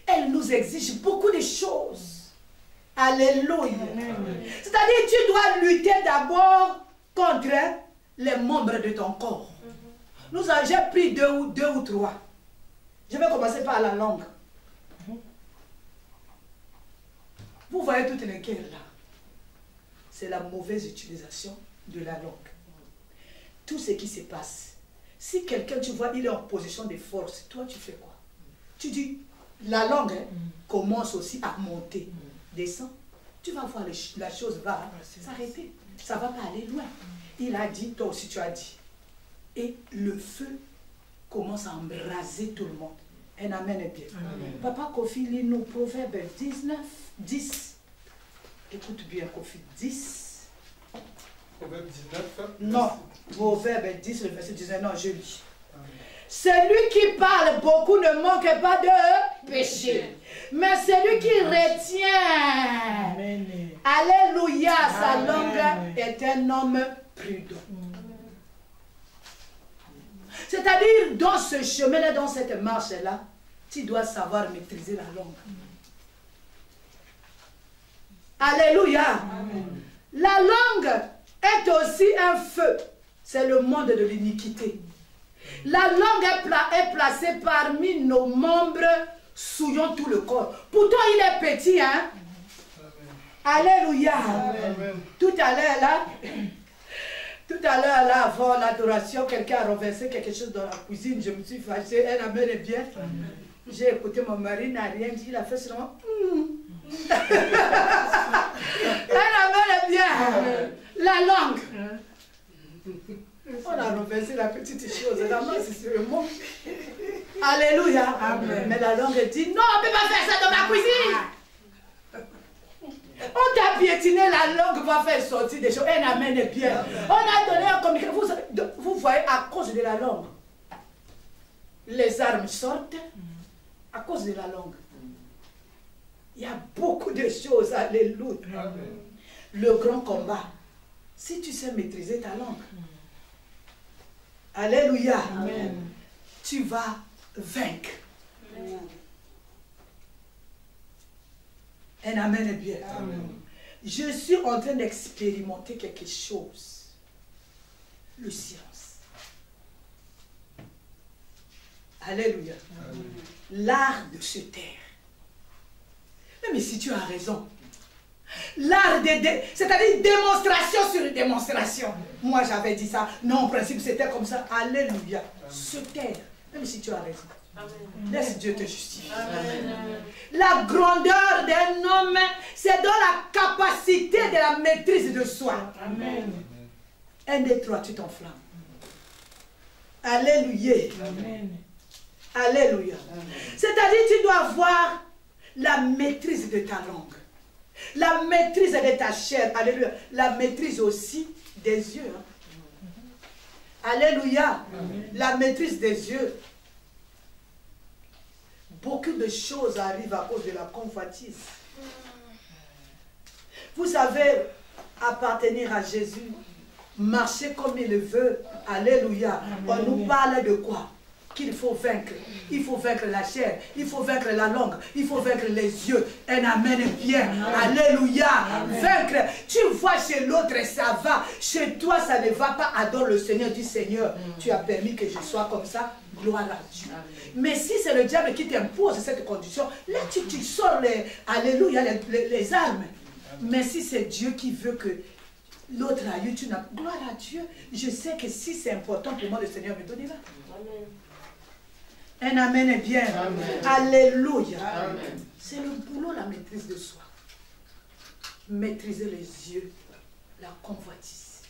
Speaker 4: Elle nous exige beaucoup de choses. Alléluia. C'est-à-dire tu dois lutter d'abord contre les membres de ton corps. J'ai pris deux ou trois. Je vais commencer par la langue. Vous voyez toutes les guerres là. C'est la mauvaise utilisation de la langue. Tout ce qui se passe. Si quelqu'un, tu vois, il est en position de force, toi tu fais quoi? Tu dis, la langue commence aussi à monter. Descend, tu vas voir, la chose va s'arrêter. Ça ne va pas aller loin. Il a dit, toi aussi tu as dit. Et le feu commence à embraser tout le monde. Un amen est bien. Amen. Papa Kofi lit nous Proverbe 19, 10. Écoute bien Kofi, 10.
Speaker 1: Proverbe 19.
Speaker 4: Non, Proverbe 10, le verset 19, non, je lis. Celui qui parle beaucoup ne manque pas de péché. Mais celui qui retient, amen. Alléluia, sa langue est un homme prudent. C'est-à-dire, dans ce chemin-là, dans cette marche-là, tu dois savoir maîtriser la langue. Alléluia. Amen. La langue est aussi un feu. C'est le monde de l'iniquité. La langue est placée parmi nos membres souillant tout le corps. Pourtant, il est petit, hein? Amen. Alléluia. Amen. Tout à l'heure, là, avant l'adoration, quelqu'un a renversé quelque chose dans la cuisine. Je me suis fâchée. Elle amène bien. J'ai écouté mon mari, n'a rien dit. Il a fait seulement... Elle amène bien. La langue. On a renversé la petite chose. La main, c'est le mot. Alléluia. Amen. Mais la langue dit, non, on ne peut pas faire ça dans ma cuisine. On t'a piétiné, la langue va faire sortir des choses. Elle amène bien. On a donné un communiqué. Vous voyez, à cause de la langue, les armes sortent à cause de la langue. Il y a beaucoup de choses. Alléluia. Amen. Le grand combat. Si tu sais maîtriser ta langue, alléluia, amen, tu vas vaincre. Un amen est bien. Amen. Je suis en train d'expérimenter quelque chose. Le silence. Alléluia. L'art de se taire. Mais si tu as raison. L'art c'est-à-dire démonstration sur démonstration. Moi j'avais dit ça. Non, en principe c'était comme ça. Alléluia. Se taire. Même si tu as raison. Amen. Laisse Dieu te justifier. Amen. La grandeur d'un homme, c'est dans la capacité de la maîtrise de soi. Amen. 1, 2, 3, tu t'enflammes. Alléluia. Amen. Alléluia. C'est-à-dire tu dois avoir la maîtrise de ta langue. La maîtrise de ta chair. Alléluia. La maîtrise aussi des yeux. Alléluia. Amen. La maîtrise des yeux. Beaucoup de choses arrivent à cause de la convoitise. Vous savez, appartenir à Jésus, marcher comme il le veut. Alléluia. On nous parle de quoi? Qu'il faut vaincre. Il faut vaincre la chair. Il faut vaincre la langue. Il faut vaincre les yeux. Un amen bien. Amen. Alléluia. Amen. Vaincre. Tu vois chez l'autre, ça va. Chez toi, ça ne va pas. Adore le Seigneur. Dis Seigneur, tu as permis que je sois comme ça. Gloire à Dieu. Amen. Mais si c'est le diable qui t'impose cette condition, là tu sors les, alléluia, les armes. Amen. Mais si c'est Dieu qui veut que l'autre aille, tu n'as... Gloire à Dieu. Je sais que si c'est important pour moi, le Seigneur me donnera. Amen. Un amen est bien. Amen. Alléluia. C'est le boulot, la maîtrise de soi. Maîtriser les yeux, la convoitise.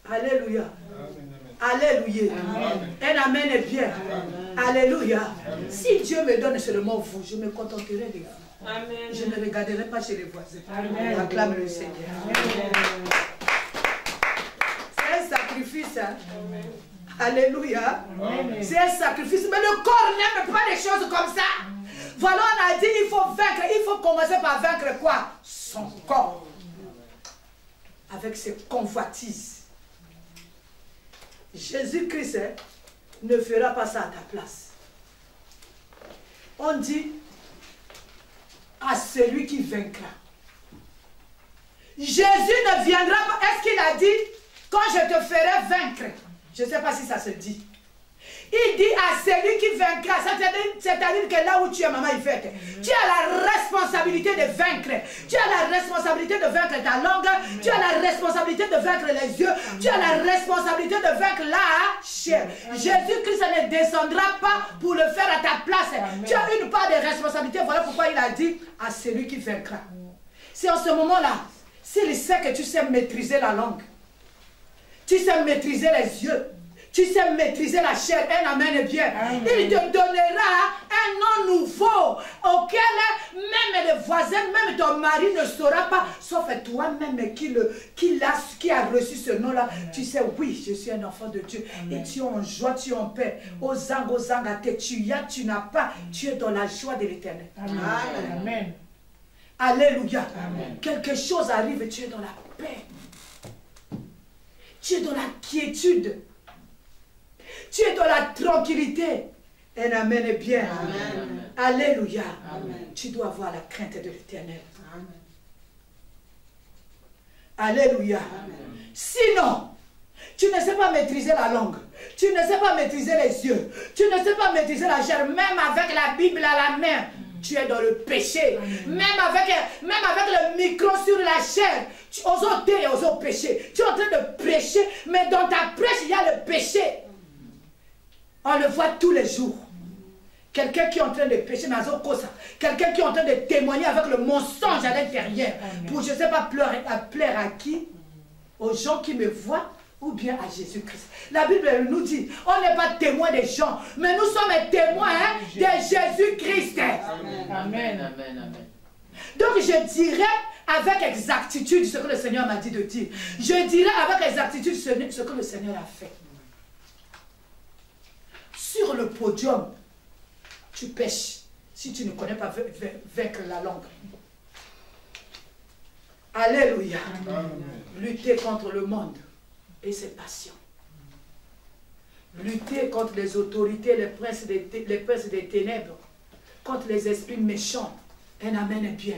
Speaker 4: Alléluia. Amen. Alléluia. Amen. Un amen est bien. Amen. Alléluia. Amen. Si Dieu me donne seulement vous, je me contenterai de vous. Amen. Je ne regarderai pas chez les voisins. Amen. Acclame le Seigneur. C'est un sacrifice. Hein? Amen. Alléluia. C'est un sacrifice. Mais le corps n'aime pas des choses comme ça. Voilà, on a dit il faut vaincre. Il faut commencer par vaincre quoi? Son corps. Avec ses convoitises. Jésus-Christ ne fera pas ça à ta place. On dit à celui qui vaincra. Jésus ne viendra pas. Est-ce qu'il a dit quand je te ferai vaincre? Je ne sais pas si ça se dit. Il dit à celui qui vaincra, c'est-à-dire que là où tu es, maman Yvette, tu as la responsabilité de vaincre. Tu as la responsabilité de vaincre ta langue. Tu as la responsabilité de vaincre les yeux. Tu as la responsabilité de vaincre la chair. Jésus-Christ ne descendra pas pour le faire à ta place. Tu as une part de responsabilité. Voilà pourquoi il a dit à celui qui vaincra. C'est en ce moment-là, s'il sait que tu sais maîtriser la langue, tu sais maîtriser les yeux, tu sais maîtriser la chair, un amen bien. Amen. Il te donnera un nom nouveau auquel même les voisins, même ton mari ne saura pas, sauf toi-même qui a reçu ce nom-là. Tu sais, oui, je suis un enfant de Dieu. Amen. Et tu es en joie, tu es en paix. Ozang, tu n'as pas, tu es dans la joie de l'Éternel. Amen. Amen. Alléluia. Amen. Quelque chose arrive et tu es dans la paix. Tu es dans la quiétude. Tu es dans la tranquillité. Un amen est bien.
Speaker 2: Amen.
Speaker 4: Alléluia.
Speaker 2: Amen.
Speaker 4: Tu dois avoir la crainte de l'Éternel. Alléluia.
Speaker 2: Amen.
Speaker 4: Sinon, tu ne sais pas maîtriser la langue. Tu ne sais pas maîtriser les yeux. Tu ne sais pas maîtriser la chair. Même avec la Bible à la main, tu es dans le péché. Même avec le micro sur la chair, tu oses dire et oses pécher. Tu es en train de prêcher, mais dans ta prêche, il y a le péché. On le voit tous les jours. Quelqu'un qui est en train de pécher, mais quelqu'un qui est en train de témoigner avec le mensonge à l'intérieur. Pour, je ne sais pas, plaire à qui? Aux gens qui me voient ou bien à Jésus-Christ. La Bible nous dit, on n'est pas témoin des gens, mais nous sommes témoins de Jésus-Christ.
Speaker 2: Amen. Amen. Amen. Amen.
Speaker 4: Donc je dirais avec exactitude ce que le Seigneur m'a dit de dire. Je dirais avec exactitude ce que le Seigneur a fait. Sur le podium, tu pêches si tu ne connais pas vaincre la langue. Alléluia.
Speaker 1: Amen.
Speaker 4: Lutter contre le monde et ses passions. Lutter contre les autorités, les princes des ténèbres, contre les esprits méchants. Un amen est bien.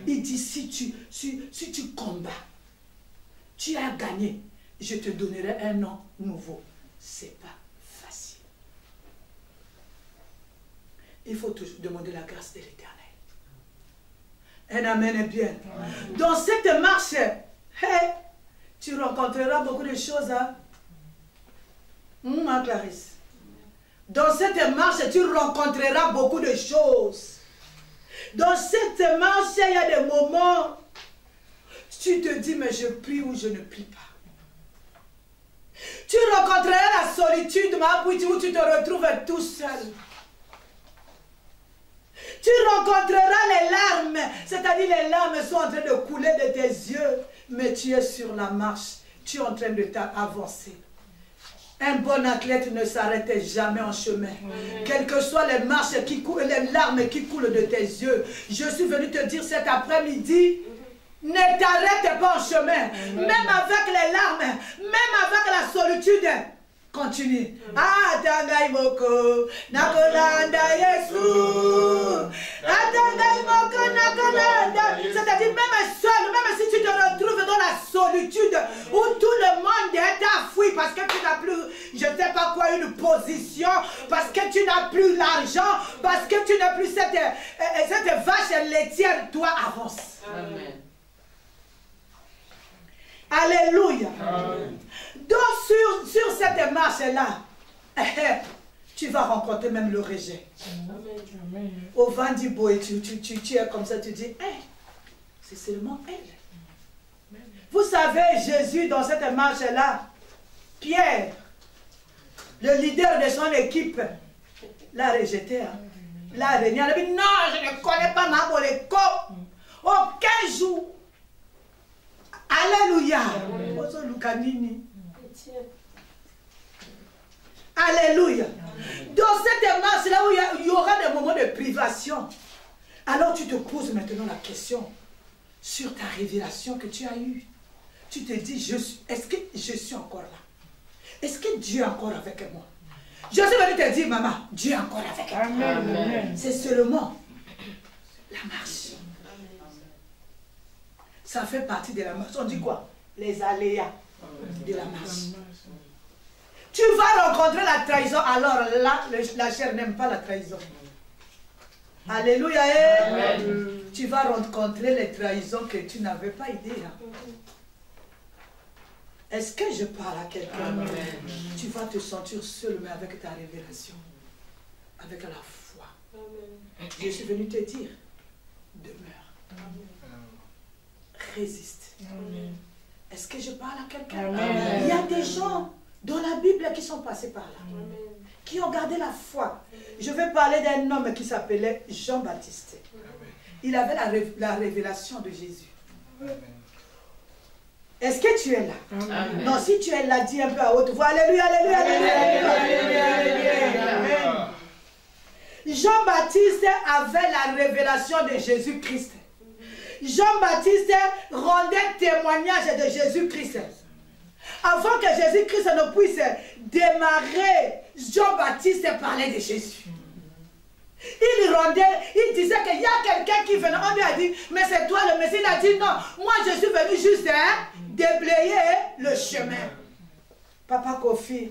Speaker 4: Il dit, si tu combats, tu as gagné, je te donnerai un nom nouveau. C'est pas facile. Il faut toujours demander la grâce de l'Éternel. Un amen est bien. Amen. Dans cette marche, hey, tu rencontreras beaucoup de choses. Hein? Ma Clarisse. Dans cette marche, tu rencontreras beaucoup de choses. Dans cette marche, il y a des moments, tu te dis, mais je prie ou je ne prie pas. Tu rencontreras la solitude, où tu te retrouves tout seul. Tu rencontreras les larmes, c'est-à-dire les larmes sont en train de couler de tes yeux, mais tu es sur la marche, tu es en train de t'avancer. Un bon athlète ne s'arrête jamais en chemin. Quelles que soient les marches qui coulent, les larmes qui coulent de tes yeux, je suis venu te dire cet après-midi, ne t'arrête pas en chemin. Même avec les larmes, même avec la solitude, continue. Ah, tangai moko, nakolanda Yesu. Ah, tangai moko, nakolanda. C'est-à-dire même seul, même si tu te retrouves dans la solitude où tout le monde t'a fui parce que tu n'as plus, je ne sais pas quoi, une position, parce que tu n'as plus l'argent, parce que tu n'as plus cette vache laitière, toi avance.
Speaker 2: Amen.
Speaker 4: Alléluia.
Speaker 1: Amen.
Speaker 4: Donc sur cette marche-là, tu vas rencontrer même le rejet.
Speaker 2: Amen.
Speaker 4: Au vent du bois, tu es comme ça, tu dis, hey, c'est seulement elle. Vous savez, Jésus, dans cette marche-là, Pierre, le leader de son équipe, l'a rejeté. Hein. L'a renié. Il a dit, non, je ne connais pas ma Boleko. Aucun jour. Alléluia. Alléluia. Dans cette marche-là où il y aura des moments de privation, alors tu te poses maintenant la question sur ta révélation que tu as eue. Tu te dis, est-ce que je suis encore là? Est-ce que Dieu est encore avec moi? Je suis venu te dire, maman, Dieu est encore avec moi.
Speaker 2: Amen.
Speaker 4: C'est seulement la marche. Ça fait partie de la marche. On dit quoi? Les aléas de la marche. Tu vas rencontrer la trahison. Alors là, la chair n'aime pas la trahison. Alléluia.
Speaker 2: Amen.
Speaker 4: Tu vas rencontrer les trahisons que tu n'avais pas idée. Hein. Est-ce que je parle à quelqu'un? Tu vas te sentir seul, mais avec ta révélation. Avec la foi. Amen. Je suis venu te dire, demeure. Amen. Résiste. Est-ce que je parle à quelqu'un? Il y a des gens dans la Bible qui sont passés par là, qui ont gardé la foi. Je vais parler d'un homme qui s'appelait Jean-Baptiste. Il avait la révélation de Jésus. Est-ce que tu es là?
Speaker 2: Amen.
Speaker 4: Non, si tu es là, dis un peu à haute voix. Alléluia, alléluia, alléluia, alléluia, alléluia. Jean-Baptiste avait la révélation de Jésus-Christ. Jean-Baptiste rendait témoignage de Jésus-Christ. Avant que Jésus-Christ ne puisse démarrer, Jean-Baptiste parlait de Jésus. Il disait qu'il y a quelqu'un qui venait. On lui a dit, mais c'est toi le Messie. Il a dit, non, moi je suis venu juste déblayer le chemin. Papa Kofi,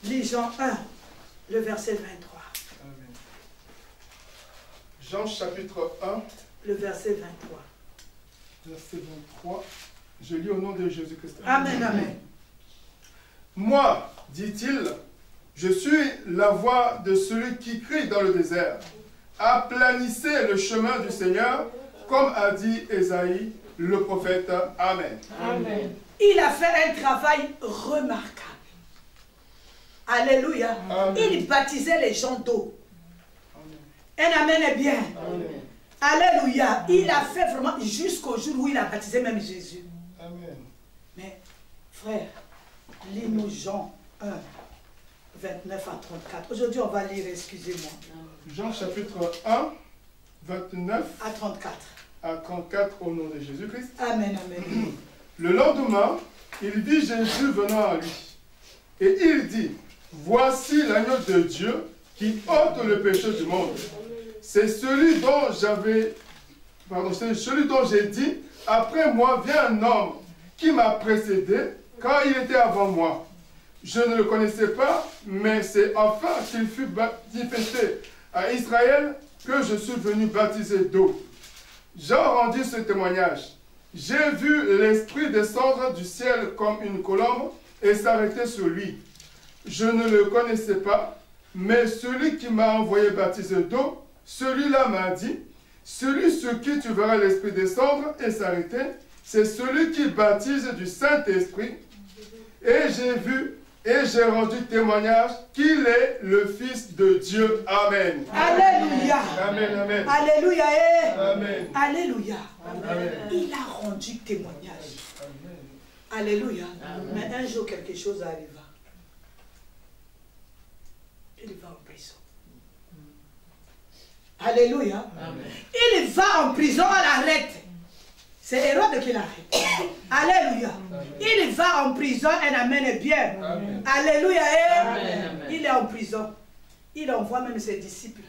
Speaker 4: lis Jean 1, le verset 23.
Speaker 1: Amen. Jean chapitre 1,
Speaker 4: le verset 23.
Speaker 1: Verset 23. Je lis au nom de Jésus-Christ.
Speaker 4: Amen, amen.
Speaker 1: Moi, dit-il, je suis la voix de celui qui crie dans le désert. Aplanissez le chemin du Seigneur, comme a dit Ésaïe, le prophète. Amen.
Speaker 2: Amen.
Speaker 4: Il a fait un travail remarquable. Alléluia.
Speaker 1: Amen.
Speaker 4: Il baptisait les gens d'eau. Un amen est bien.
Speaker 1: Amen.
Speaker 4: Alléluia. Il a fait vraiment jusqu'au jour où il a baptisé même Jésus.
Speaker 1: Amen.
Speaker 4: Mais, frère, lis-nous Jean 1, 29 à 34. Aujourd'hui, on va lire, excusez-moi.
Speaker 1: Jean chapitre 1, 29
Speaker 4: À 34.
Speaker 1: à 34 au nom de Jésus-Christ.
Speaker 4: Amen, amen.
Speaker 1: Le lendemain, il vit Jésus venant à lui. Et il dit, voici l'agneau de Dieu qui ôte le péché du monde. C'est celui dont j'ai dit, après moi vient un homme qui m'a précédé, car il était avant moi. Je ne le connaissais pas, mais c'est afin qu'il fût manifesté à Israël que je suis venu baptiser d'eau. Jean rendit ce témoignage. J'ai vu l'Esprit descendre du ciel comme une colombe et s'arrêter sur lui. Je ne le connaissais pas, mais celui qui m'a envoyé baptiser d'eau, celui-là m'a dit, celui sur qui tu verras l'Esprit descendre et s'arrêter, c'est celui qui baptise du Saint-Esprit. Et j'ai vu et j'ai rendu témoignage qu'il est le Fils de Dieu. Amen.
Speaker 4: Alléluia.
Speaker 1: Amen, amen.
Speaker 4: Alléluia.
Speaker 1: Amen.
Speaker 4: Alléluia.
Speaker 1: Amen.
Speaker 4: Il a rendu témoignage. Alléluia. Mais un jour, quelque chose arriva. Il va en prison. Alléluia.
Speaker 2: Amen.
Speaker 4: Il va en prison, on l'arrête. C'est Hérode qui l'arrête. Alléluia. Il va en prison, un amen est bien.
Speaker 1: Amen.
Speaker 4: Alléluia.
Speaker 2: Amen.
Speaker 4: Il est en prison. Il envoie même ses disciples.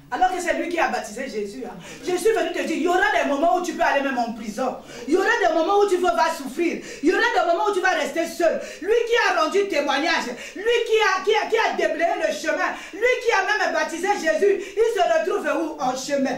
Speaker 4: Alors que c'est lui qui a baptisé Jésus. Je suis venu te dire, il y aura des moments où tu peux aller même en prison. Il y aura des moments où tu vas souffrir. Il y aura des moments où tu vas rester seul. Lui qui a rendu témoignage, lui qui a déblayé le chemin, lui qui a même baptisé Jésus, il se retrouve où? En chemin,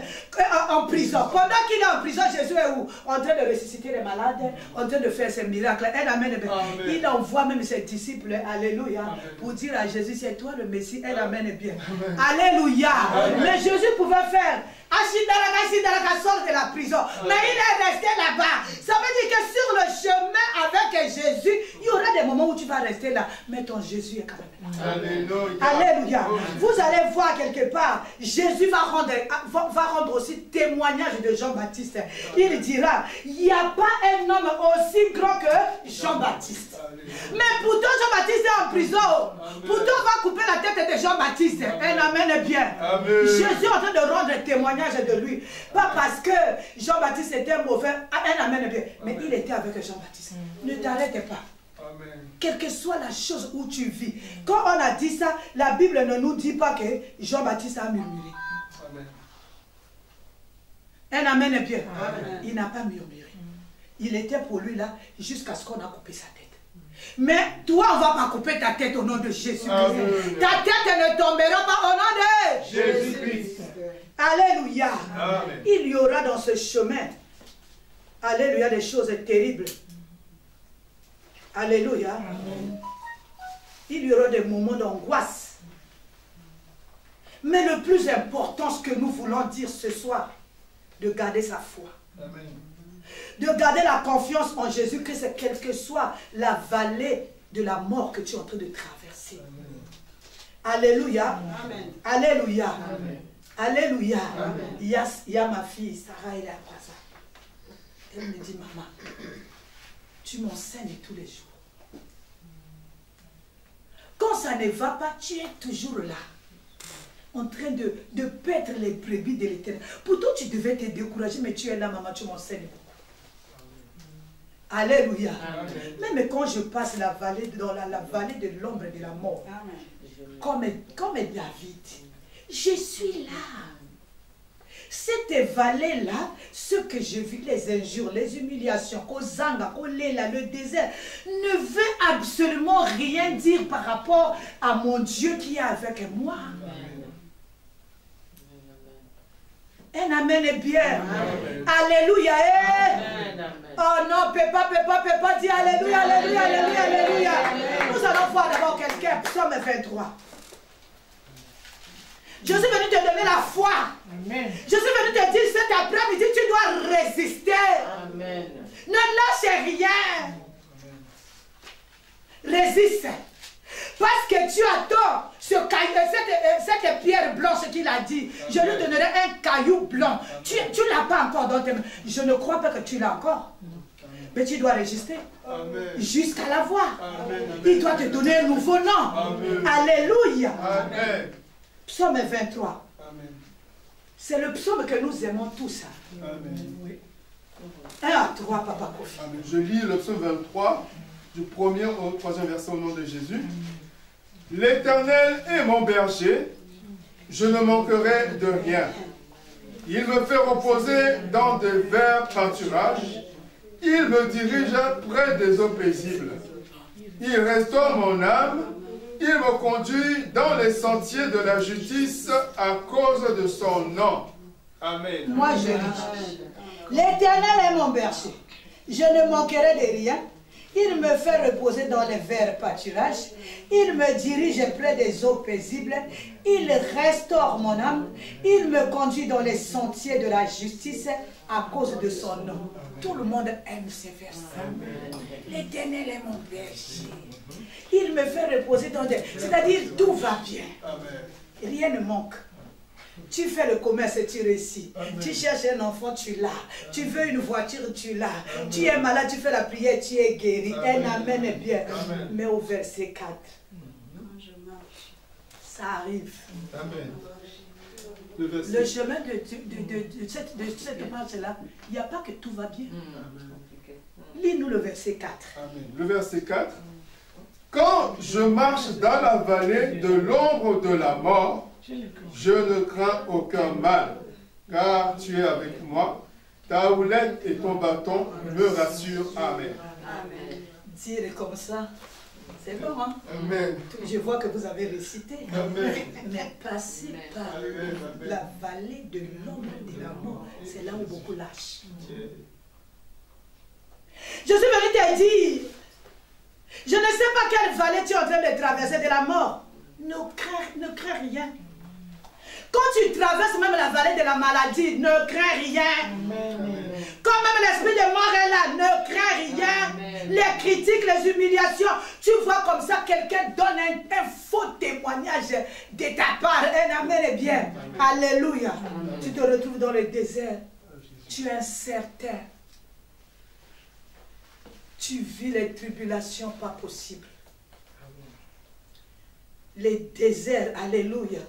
Speaker 4: en prison. Pendant qu'il est en prison, Jésus est où? En train de ressusciter les malades, en train de faire ses miracles. Amen. Il envoie même ses disciples, alléluia, pour dire à Jésus, c'est toi le Messie. Amen. Bien. Alléluia. Mais Jésus pouvait faire Ashidaraka sort de la prison. Mais il est resté là-bas. Ça veut dire que sur le chemin avec Jésus, il y aura des moments où tu vas rester là. Mais ton Jésus est quand même là.
Speaker 1: Alléluia.
Speaker 4: Alléluia. Vous allez voir quelque part, Jésus va rendre aussi témoignage de Jean-Baptiste. Il dira, il n'y a pas un homme aussi grand que Jean-Baptiste. Mais pourtant Jean-Baptiste est en prison. Pourtant on va couper la tête de Jean-Baptiste. Un amen bien.
Speaker 1: Amen.
Speaker 4: Jésus est en train de rendre témoignage de lui. Pas parce que Jean-Baptiste était mauvais. Un amen bien. Mais il était avec Jean-Baptiste. Ne t'arrête pas.
Speaker 1: Amen.
Speaker 4: Quelle que soit la chose où tu vis. Quand on a dit ça, la Bible ne nous dit pas que Jean-Baptiste a murmuré.
Speaker 1: Amen.
Speaker 4: Un amen bien.
Speaker 2: Amen.
Speaker 4: Il n'a pas murmuré. Il était pour lui là jusqu'à ce qu'on a coupé sa tête. Mais toi, on ne va pas couper ta tête au nom de Jésus-Christ. Ta tête ne tombera pas au nom de
Speaker 1: Jésus-Christ.
Speaker 4: Alléluia.
Speaker 1: Amen.
Speaker 4: Il y aura dans ce chemin, alléluia, des choses terribles. Alléluia. Il y aura des moments d'angoisse. Mais le plus important, ce que nous voulons dire ce soir, de garder sa foi.
Speaker 1: Amen.
Speaker 4: De garder la confiance en Jésus-Christ, quelle que soit la vallée de la mort que tu es en train de traverser. Alléluia.
Speaker 2: Amen.
Speaker 4: Alléluia.
Speaker 2: Amen.
Speaker 4: Alléluia.
Speaker 2: Amen.
Speaker 4: Il y a ma fille, Sarah, elle est à Brazza. Elle me dit, maman, tu m'enseignes tous les jours. Quand ça ne va pas, tu es toujours là. En train de paître les brebis de l'Éternel. Pourtant, tu devais te décourager, mais tu es là, maman, tu m'enseignes beaucoup. Alléluia.
Speaker 2: Amen.
Speaker 4: Même quand je passe la vallée, dans la vallée de l'ombre de la mort, comme David, je suis là. Cette vallée-là, ce que je vis, les injures, les humiliations, Kozanga, Kolela, le désert, ne veut absolument rien dire par rapport à mon Dieu qui est avec moi. Un amen est bien.
Speaker 2: Amen.
Speaker 4: Alléluia.
Speaker 2: Amen.
Speaker 4: Oh non, Pépa, dis Alléluia, Alléluia, Alléluia, Alléluia. Nous allons voir d'abord quelqu'un, Psaume 23. Je suis venu te donner la foi.
Speaker 2: Amen.
Speaker 4: Je suis venu te dire cet après-midi, tu dois résister.
Speaker 2: Amen.
Speaker 4: Ne lâche rien. Résiste. Parce que tu as tort. Cette pierre blanche qu'il a dit, je lui donnerai un caillou blanc. Tu ne l'as pas encore dans tes mains. Je ne crois pas que tu l'as encore. Mais tu dois résister jusqu'à l'avoir. Il doit te donner un nouveau nom.
Speaker 1: Amen.
Speaker 4: Alléluia.
Speaker 1: Amen.
Speaker 4: Psaume 23.
Speaker 1: Amen.
Speaker 4: C'est le psaume que nous aimons tous.
Speaker 1: Amen.
Speaker 4: Oui. 1 à 3, Papa Kofi.
Speaker 1: Amen. Je lis le psaume 23, du 1er au 3e verset au nom de Jésus. L'Éternel est mon berger, je ne manquerai de rien. Il me fait reposer dans de verts pâturages. Il me dirige près des eaux paisibles. Il restaure mon âme. Il me conduit dans les sentiers de la justice à cause de son nom. Amen.
Speaker 4: Moi je dis, l'Éternel est mon berger. Je ne manquerai de rien. Il me fait reposer dans les verts pâturages. Il me dirige près des eaux paisibles. Il restaure mon âme. Il me conduit dans les sentiers de la justice à cause de son nom. Tout le monde aime ces versets. L'Éternel est mon berger. Il me fait reposer dans des... C'est-à-dire, tout va bien. Rien ne manque. Tu fais le commerce et tu réussis. Tu cherches un enfant, tu l'as. Tu veux une voiture, tu l'as. Tu es malade, tu fais la prière, tu es guéri. Un amen est bien. Mais au verset 4, ça arrive.
Speaker 1: Amen.
Speaker 4: Le chemin de cette marche-là, il n'y a pas que tout va bien. Lis-nous le verset 4.
Speaker 1: Amen. Le verset 4. Quand je marche dans la vallée de l'ombre de la mort, je ne crains aucun mal, car tu es avec moi. Ta houlette et ton bâton me rassurent. Amen.
Speaker 4: Amen. Dire comme ça, c'est bon, hein?
Speaker 1: Amen.
Speaker 4: Je vois que vous avez récité.
Speaker 1: Amen.
Speaker 4: Mais passer par
Speaker 1: Amen.
Speaker 4: la vallée de l'ombre de la mort, c'est là où beaucoup lâchent. Je suis venu te dire, je ne sais pas quelle vallée tu es en train de traverser de la mort. Ne crains rien. Quand tu traverses même la vallée de la maladie, ne crains rien. Quand même l'esprit de mort est là, ne crains rien. Les critiques, les humiliations, tu vois comme ça, quelqu'un donne un faux témoignage de ta part. Un amen est bien. Alléluia. Tu te retrouves dans le désert. Tu es incertain. Tu vis les tribulations pas possibles. Les déserts, alléluia.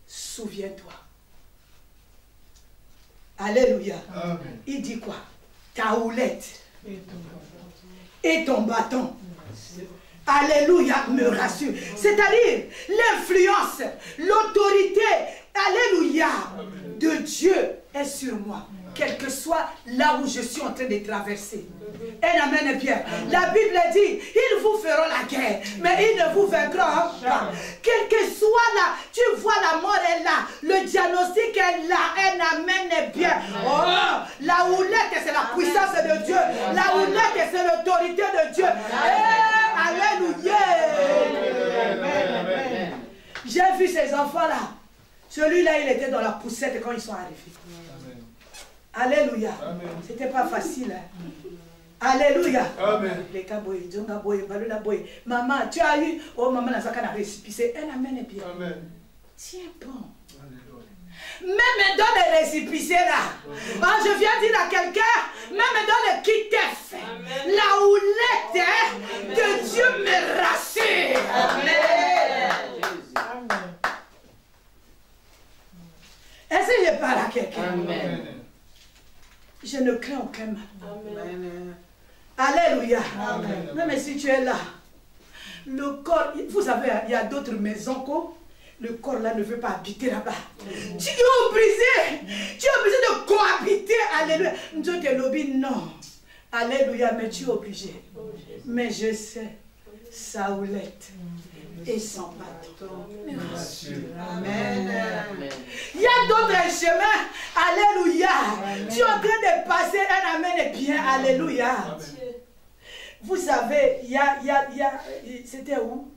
Speaker 4: Souviens-toi. Alléluia.
Speaker 1: Amen.
Speaker 4: Il dit quoi? Ta houlette et ton bâton. Alléluia, me rassure. C'est-à-dire l'influence, l'autorité, alléluia, de Dieu est sur moi. Quel que soit là où je suis en train de traverser. Un amen est bien. La Bible dit, ils vous feront la guerre, mais ils ne vous vaincront pas. Quel que soit là, tu vois la mort est là, le diagnostic est là. Un amen est bien. Oh, la houlette, c'est la puissance de Dieu. La houlette, c'est l'autorité de Dieu. Alléluia. J'ai vu ces enfants-là. Celui-là, il était dans la poussette quand ils sont arrivés. Alléluia. C'était pas facile. Hein? Alléluia.
Speaker 1: Amen.
Speaker 4: Maman, tu as eu. Oh, maman, n'a pas récipicé. Un amen est bien.
Speaker 1: Amen.
Speaker 4: Tiens bon. Même dans les récipicés là. Oh, je viens dire à quelqu'un, même dans le kitef, la houlette de Dieu me rassure. Amen. Est-ce que je parle à quelqu'un?
Speaker 2: Amen.
Speaker 4: Je ne crains aucun mal.
Speaker 2: Amen.
Speaker 4: Alléluia. Même si tu es là, le corps, vous savez, il y a d'autres maisons que le corps là ne veut pas habiter là-bas. Tu es obligé de cohabiter. Alléluia. Dieu te lobby, non. Alléluia, mais tu es obligé. Mais je sais, Saoulette et son patron. Amen. Il y a d'autres chemins. Alléluia. Tu es en train de passer un amen bien. Alléluia. Vous savez, c'était où?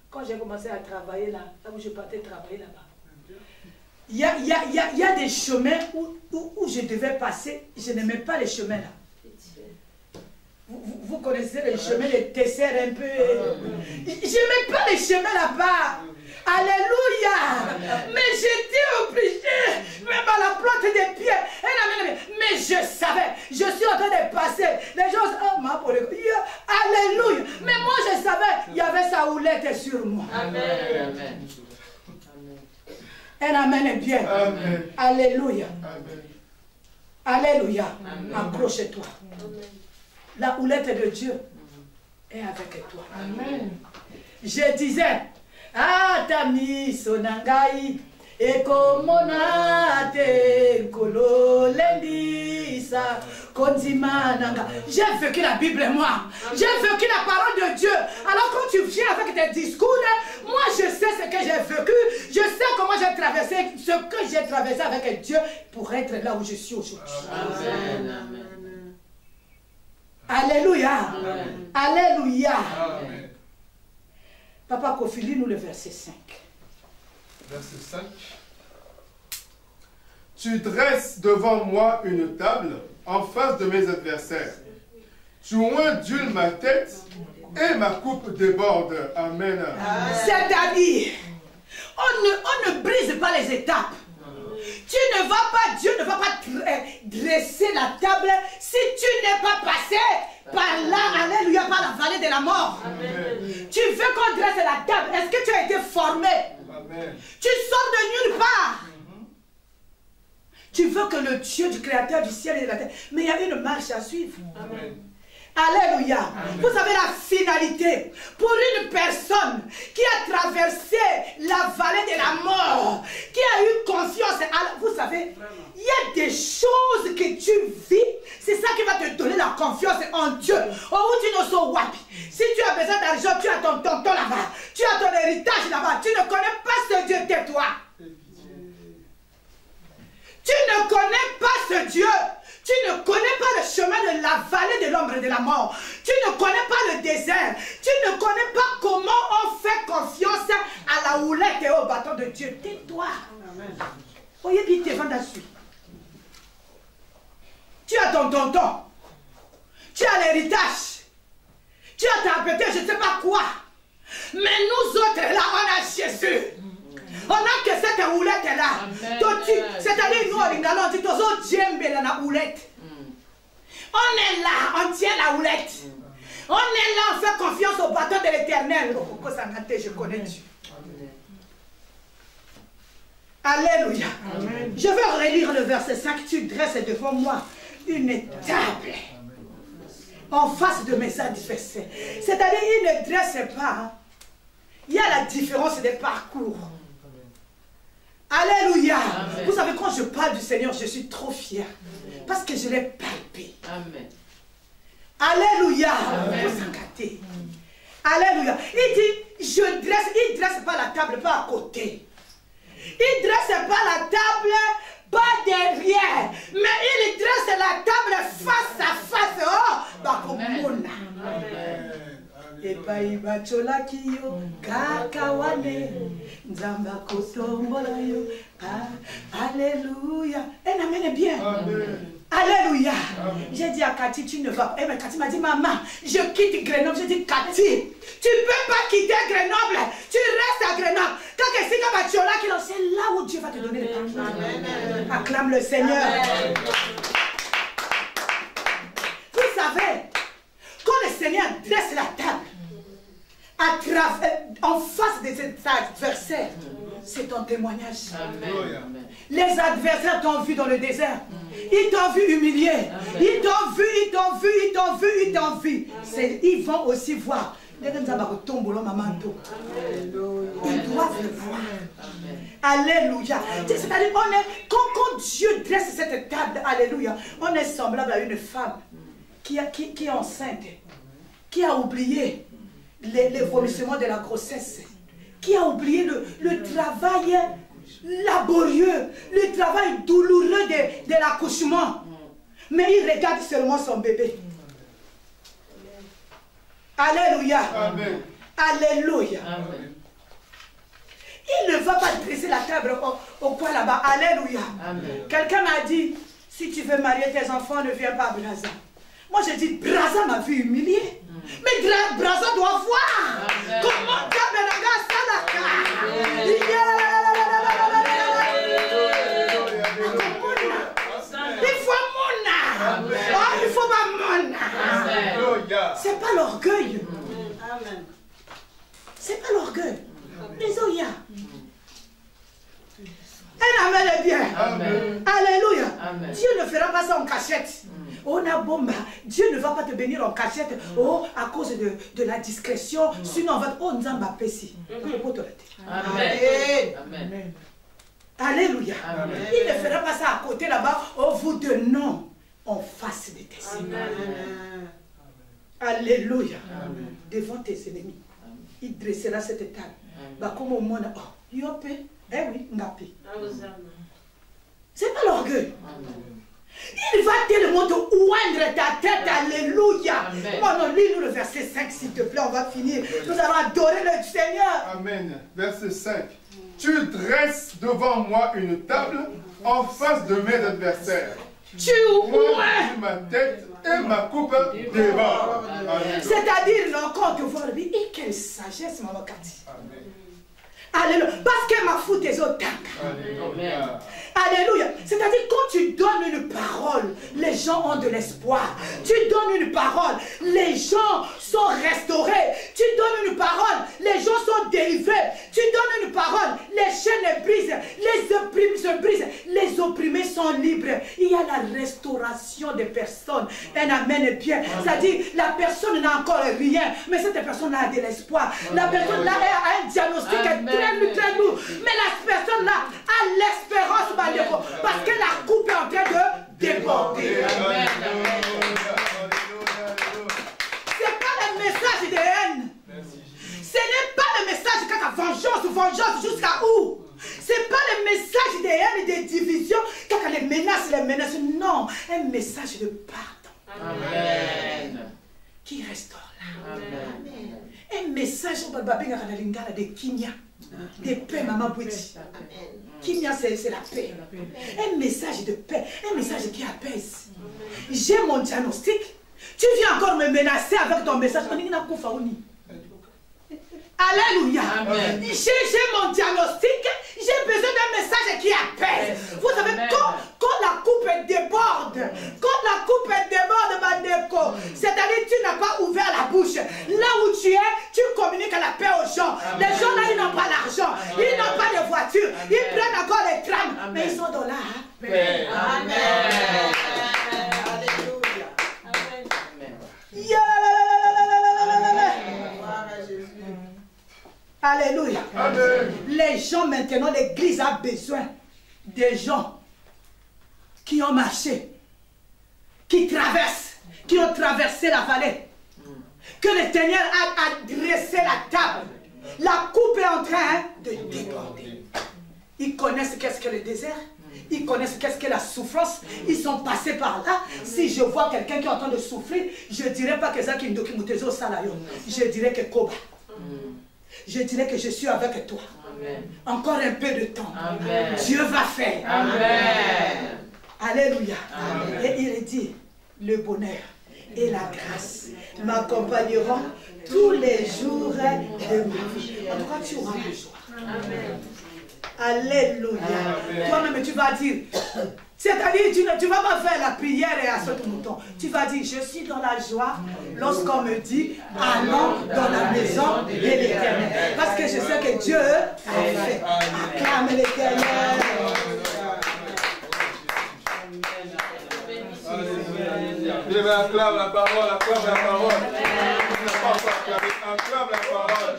Speaker 4: Quand j'ai commencé à travailler là où je partais travailler là-bas. Il y a des chemins où je devais passer. Je n'aimais pas les chemins là. Vous connaissez les chemins, les tessères un peu. Je n'aimais pas les chemins là-bas. Alléluia. Mais j'étais obligé, même à la plante des pieds. Mais je savais, je suis en train de passer. Les gens, oh ma pauvre. Alléluia. Mais moi je savais, il y avait sa houlette sur moi.
Speaker 2: Amen.
Speaker 4: Un amen est bien.
Speaker 1: Amen.
Speaker 4: Alléluia.
Speaker 1: Amen.
Speaker 4: Alléluia. Accroche-toi. La houlette de Dieu est avec toi.
Speaker 2: Amen.
Speaker 4: Je disais, Atami sonangai ekomona te kolo lendisa kondimananga. J'ai vécu la Bible moi. J'ai vécu la parole de Dieu. Alors quand tu viens avec tes discours, moi je sais ce que j'ai vécu. Je sais comment j'ai traversé, ce que j'ai traversé avec Dieu pour être là où je suis aujourd'hui.
Speaker 2: Amen.
Speaker 4: Alléluia.
Speaker 2: Amen.
Speaker 4: Alléluia.
Speaker 1: Amen.
Speaker 4: Papa Kofi, lis-nous le verset 5.
Speaker 1: Verset 5. Tu dresses devant moi une table en face de mes adversaires. Tu oins d'huile ma tête et ma coupe déborde. Amen.
Speaker 4: C'est-à-dire, on ne brise pas les étapes. Tu ne vas pas, Dieu ne va pas dresser la table si tu n'es pas passé par là, alléluia, par la vallée de la mort.
Speaker 1: Amen.
Speaker 4: Tu veux qu'on dresse la table. Est-ce que tu as été formé?
Speaker 1: Amen.
Speaker 4: Tu sors de nulle part. Tu veux que le Dieu du Créateur du ciel et de la terre. Mais il y a une marche à suivre.
Speaker 1: Amen.
Speaker 4: Alléluia.
Speaker 1: Amen.
Speaker 4: Vous savez la finalité. Pour une personne qui a traversé la vallée de la mort, qui a eu confiance, vous savez, il y a des choses que tu vis, c'est ça qui va te donner la confiance en Dieu. Oh, tu ne sais wapi. Si tu as besoin d'argent, tu as ton tonton là-bas, tu as ton héritage là-bas, tu ne connais pas ce Dieu, tais-toi. Tu ne connais pas ce Dieu. Tu ne connais pas le chemin de la vallée de l'ombre et de la mort. Tu ne connais pas le désert. Tu ne connais pas comment on fait confiance à la houlette et au bâton de Dieu. Tais-toi. Voyez bien tes vents dessus. Tu as ton tonton. Tu as l'héritage. Tu as ta petite, je ne sais pas quoi. Mais nous autres, là, on a Jésus. On a que cette houlette là. C'est-à-dire, nous, on dit, la houlette. On est là, on tient la houlette. On est là, on fait confiance au bâton de l'éternel. Je connais Dieu. Alléluia. Je vais relire le verset 5. Tu dresses devant moi une table en face de mes adversaires. C'est-à-dire, il ne dresse pas. Il y a la différence des parcours. Alléluia.
Speaker 2: Amen.
Speaker 4: Vous savez, quand je parle du Seigneur, je suis trop fière. Parce que je l'ai palpé.
Speaker 2: Amen.
Speaker 4: Alléluia.
Speaker 2: Amen.
Speaker 4: Vous s'encatez. Alléluia. Il dit, je dresse, il ne dresse pas la table, pas à côté. Il ne dresse pas la table, pas derrière. Mais il dresse la table face à face. Oh, Bakomona.
Speaker 2: Amen.
Speaker 4: Epaiba cholakiyo kakawane nzamba kotombola yo. Alléluia. Un amen est bien.
Speaker 1: Amen.
Speaker 4: Alléluia.
Speaker 1: Amen.
Speaker 4: J'ai dit à Cathy, tu ne vas pas. Mais Cathy m'a dit, maman, je quitte Grenoble. J'ai dit, Cathy, tu ne peux pas quitter Grenoble. Tu restes à Grenoble. Quand c'est là où Dieu va te donner le temps. Acclame le Seigneur.
Speaker 2: Amen.
Speaker 4: Vous savez, quand le Seigneur dresse la table en face de ses adversaires, c'est ton témoignage.
Speaker 2: Amen.
Speaker 4: Les adversaires t'ont vu dans le désert. Ils t'ont vu humilié. Ils t'ont vu, ils t'ont vu, ils t'ont vu, ils t'ont vu. Ils vont aussi voir. Ils doivent le voir. Alléluia. C'est-à-dire, quand Dieu dresse cette table, alléluia, on est semblable à une femme qui est enceinte, qui a oublié les vomissements de la grossesse, qui a oublié le travail laborieux, le travail douloureux de l'accouchement. Mais il regarde seulement son bébé. Alléluia.
Speaker 1: Amen.
Speaker 4: Alléluia.
Speaker 2: Amen.
Speaker 4: Il ne va pas dresser la table au coin là-bas. Alléluia. Quelqu'un m'a dit, si tu veux marier tes enfants, ne viens pas à Brazza. Moi j'ai dit, Brazza m'a vu humilier. Mais Brazza doit voir. Comment il faut pas mona. C'est pas l'orgueil. C'est pas l'orgueil. Désolé. Un amen est bien.
Speaker 2: Amen.
Speaker 4: Alléluia.
Speaker 2: Amen.
Speaker 4: Dieu ne fera pas ça en cachette. On a bomba. Dieu ne va pas te bénir en cachette. Oh, à cause de la discrétion. Sinon, on va te. Oh, Nzamba Pessi.
Speaker 2: Amen. Amen.
Speaker 4: Alléluia.
Speaker 2: Amen.
Speaker 4: Il ne fera pas ça à côté là-bas. Oh, vous de non. En face de tes ennemis. Alléluia.
Speaker 2: Amen.
Speaker 4: Devant tes ennemis. Il dressera cette table. Bah, comme au monde. Oh, Yope. Eh oui, Ngapi. C'est pas l'orgueil. Il va tellement te oindre ta tête. Alléluia. Non, lis-nous le verset 5, s'il te plaît. On va finir. Nous allons adorer le Seigneur.
Speaker 1: Amen. Verset 5. Tu dresses devant moi une table en face de mes adversaires.
Speaker 4: Tu oins
Speaker 1: ma tête et ma coupe déborde.
Speaker 4: C'est-à-dire, non, quand tu vois le vie, et quelle sagesse, maman Cathy. Alléluia. Parce que ma fout tes autres.
Speaker 1: Alléluia.
Speaker 4: Alléluia. C'est-à-dire, quand tu donnes une parole, les gens ont de l'espoir. Tu donnes une parole, les gens sont restaurés. Tu donnes une parole, les gens sont délivrés. Tu donnes une parole, les chaînes brisent, les opprimés se brisent, les opprimés sont libres. Il y a la restauration des personnes. Un amen est bien. C'est-à-dire, la personne n'a encore rien, mais cette personne a de l'espoir. La personne là a un diagnostic très lourd, mais la personne là a l'espérance. Parce que la coupe est en train de déborder. C'est pas le message de haine. Ce n'est pas le message de vengeance jusqu'à où? C'est pas le message de haine et de division, les menaces. Non, un message de pardon.
Speaker 2: Amen.
Speaker 4: Qui restaure là.
Speaker 2: Amen.
Speaker 4: Un message de Kimia. De paix, maman Bouti. Kimia, c'est la paix. Un message de paix. Un message qui apaise. J'ai mon diagnostic. Tu viens encore me menacer avec ton message. Alléluia. J'ai mon diagnostic. J'ai besoin d'un message qui apaise. Vous savez, quand la coupe déborde, c'est-à-dire tu n'as pas ouvert la bouche. Là où tu es, tu communiques la paix aux gens. Les gens là, ils n'ont pas l'argent. Ils n'ont pas de voiture. Ils prennent encore les trams. Mais ils sont dans la paix.
Speaker 2: Amen.
Speaker 4: Alléluia. Alléluia.
Speaker 1: Amen.
Speaker 4: Les gens maintenant, l'église a besoin des gens qui ont marché, qui ont traversé la vallée. Que le Seigneur a dressé la table. La coupe est en train de déborder. Ils connaissent qu'est-ce que le désert. Ils connaissent qu'est-ce que la souffrance. Ils sont passés par là. Si je vois quelqu'un qui est en train de souffrir, je ne dirais pas que ça qui me documente au salaire. Je dirais que Koba. Je dirais que je suis avec toi.
Speaker 2: Amen.
Speaker 4: Encore un peu de temps.
Speaker 2: Amen.
Speaker 4: Dieu va faire.
Speaker 2: Amen.
Speaker 4: Alléluia.
Speaker 2: Amen.
Speaker 4: Et il dit, le bonheur et la grâce m'accompagneront tous les jours de ma vie. En tout cas, tu auras la joie.
Speaker 2: Amen.
Speaker 4: Alléluia. Toi-même, tu vas dire, c'est-à-dire, tu ne vas pas faire la prière et à ce mouton. Tu vas dire, je suis dans la joie lorsqu'on me dit, allons dans la maison de l'Éternel. Parce que je sais que Dieu a fait. Acclame l'Éternel.
Speaker 1: Bien-aimé, acclame la parole, acclame la parole. Tu n'as pas encore acclamé, acclame la parole.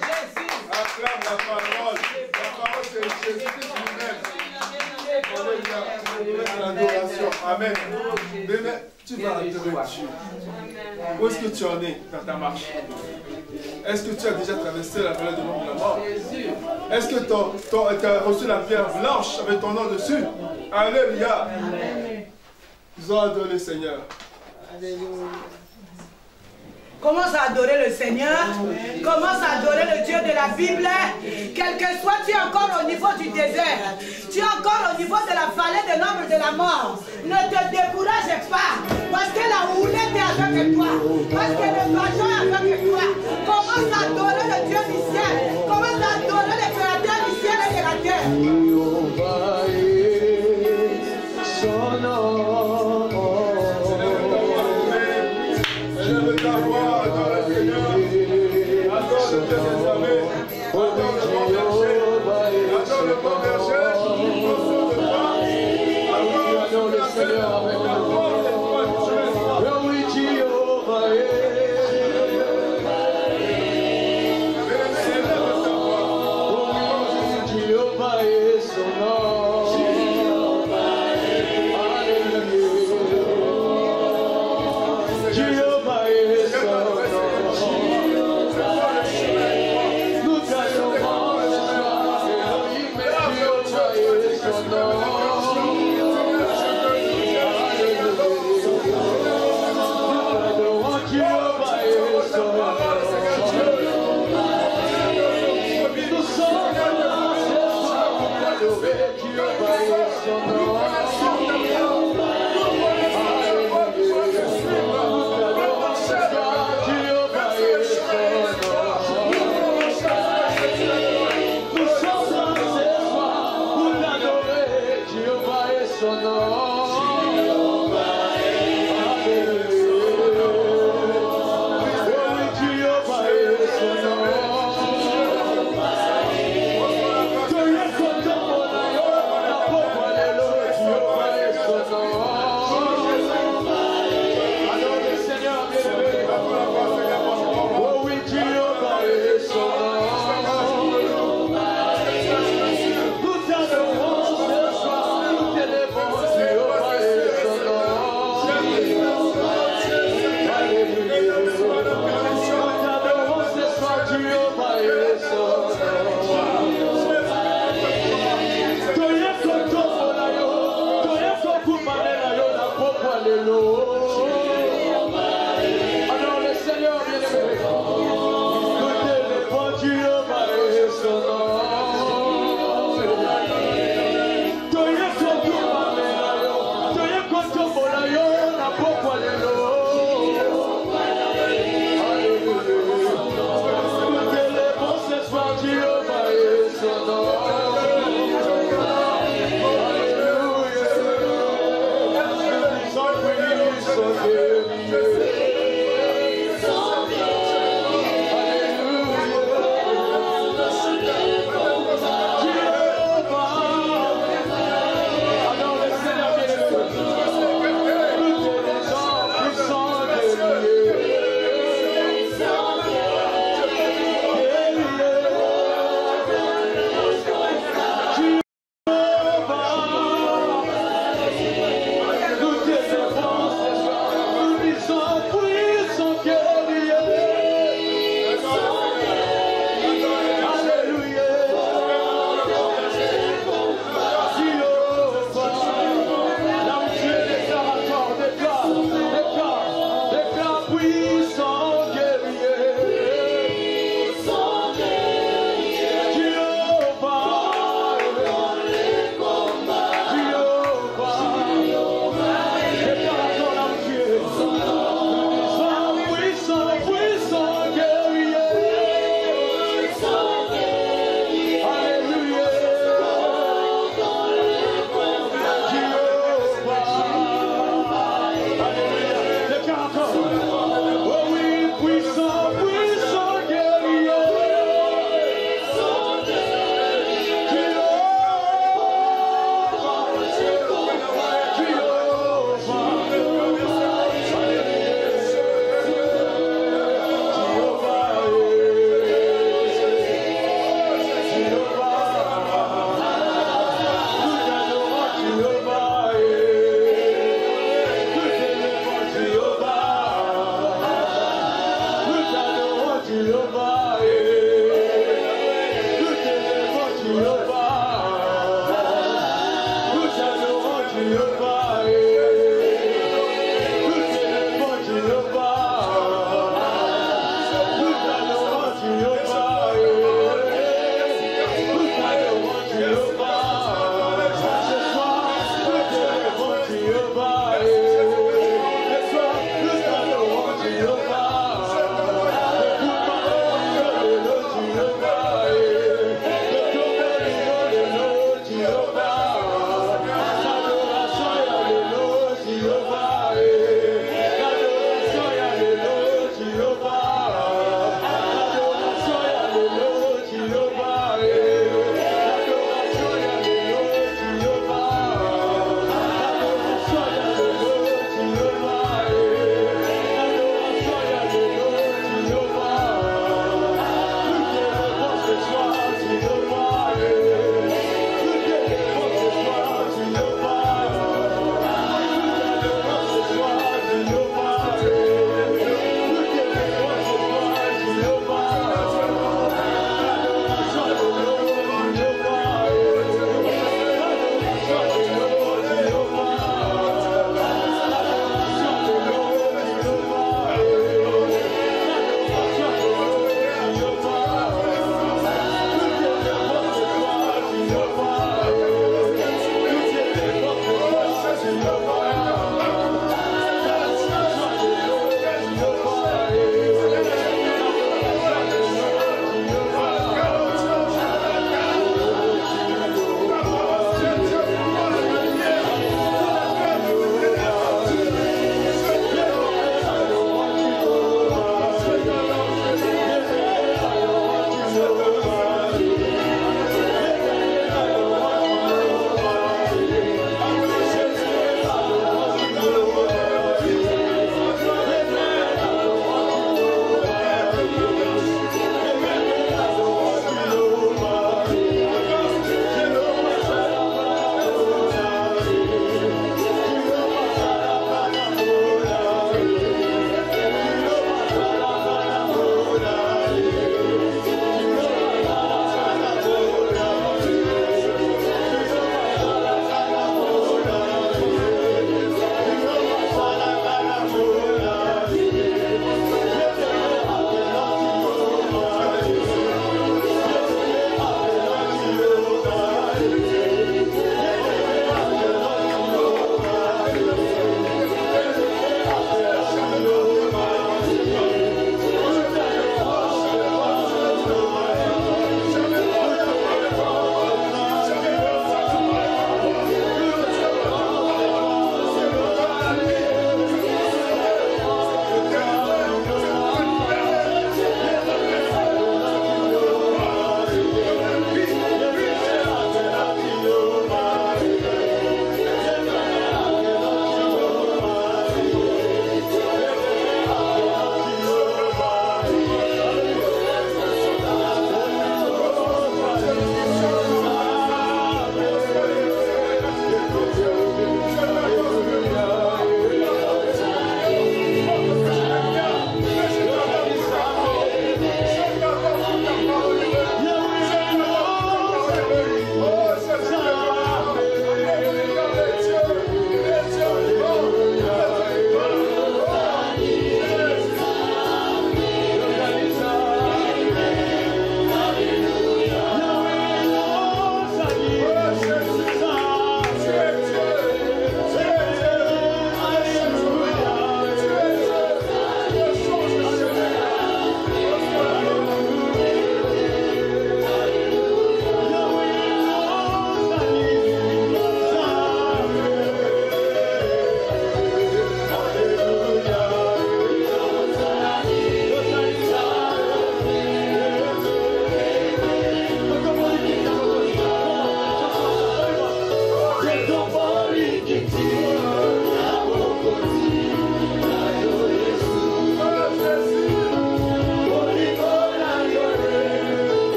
Speaker 1: Acclame la parole. La parole, c'est Jésus-Christ lui-même. L'adoration. Amen. Bien-aimé, tu vas adorer Dieu. Où est-ce que tu en es dans ta marche? Est-ce que tu as déjà traversé la vallée de l'ombre de la mort? Est-ce que tu as reçu la pierre blanche avec ton nom dessus? Alléluia. Nous allons adorer le Seigneur.
Speaker 4: Commence à adorer le Seigneur. Commence à adorer le Dieu de la Bible. Quel que soit, tu es encore au niveau du désert. Tu es encore au niveau de la vallée de l'ombre de la mort. Ne te décourage pas. Parce que la houlette est avec toi. Parce que le bâton est avec toi. Commence à adorer le Dieu du ciel. Commence à adorer le créateur du ciel et de la terre.
Speaker 1: Élève ta voix, adore le Seigneur, adore le Dieu des armées, adore le bon berger, adore le bon berger, autour de toi, adore le Seigneur avec la force et foi du Dieu. Oui, Jéhovah, élève ta voix. Jéhovah est son nom.
Speaker 3: Hallelujah.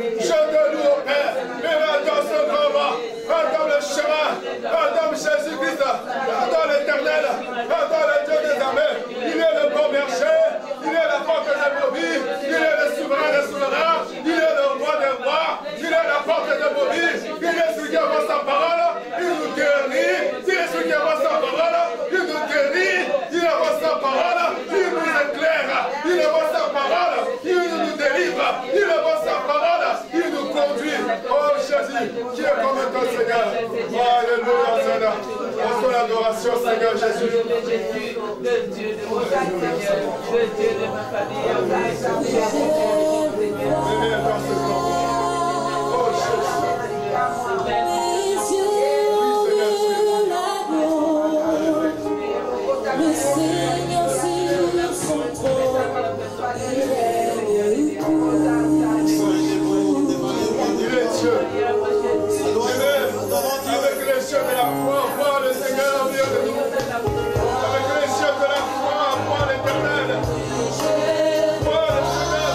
Speaker 1: Je te loue, Père. Et dans ce combat, dans le chemin, dans Jésus-Christ, dans l'éternel, dans le Dieu des armées. Il est le bon berger, il est la porte des brebis, il est le souverain des souverains, il est le roi des rois, il est la porte des brebis, il est celui qui envoie sa parole, il nous guérit, il est celui qui envoie sa parole, il nous guérit, il envoie sa parole, il nous éclaire, il envoie sa parole, il nous délivre, il envoie sa parole, il nous conduit. Oh Jésus, qui est comme toi Seigneur. Alléluia Seigneur. Reçois l'adoration Seigneur Jésus.
Speaker 2: Le Dieu de mon Seigneur, le Dieu de ma famille,
Speaker 1: Venez dans ce temps. Oh Jésus.
Speaker 5: Le Seigneur sur son trône.
Speaker 1: Il est Dieu. Avec les cieux de la foi, voir le Seigneur au milieu de nous. Avec les cieux de la foi, voir l'Éternel. Voir le Seigneur.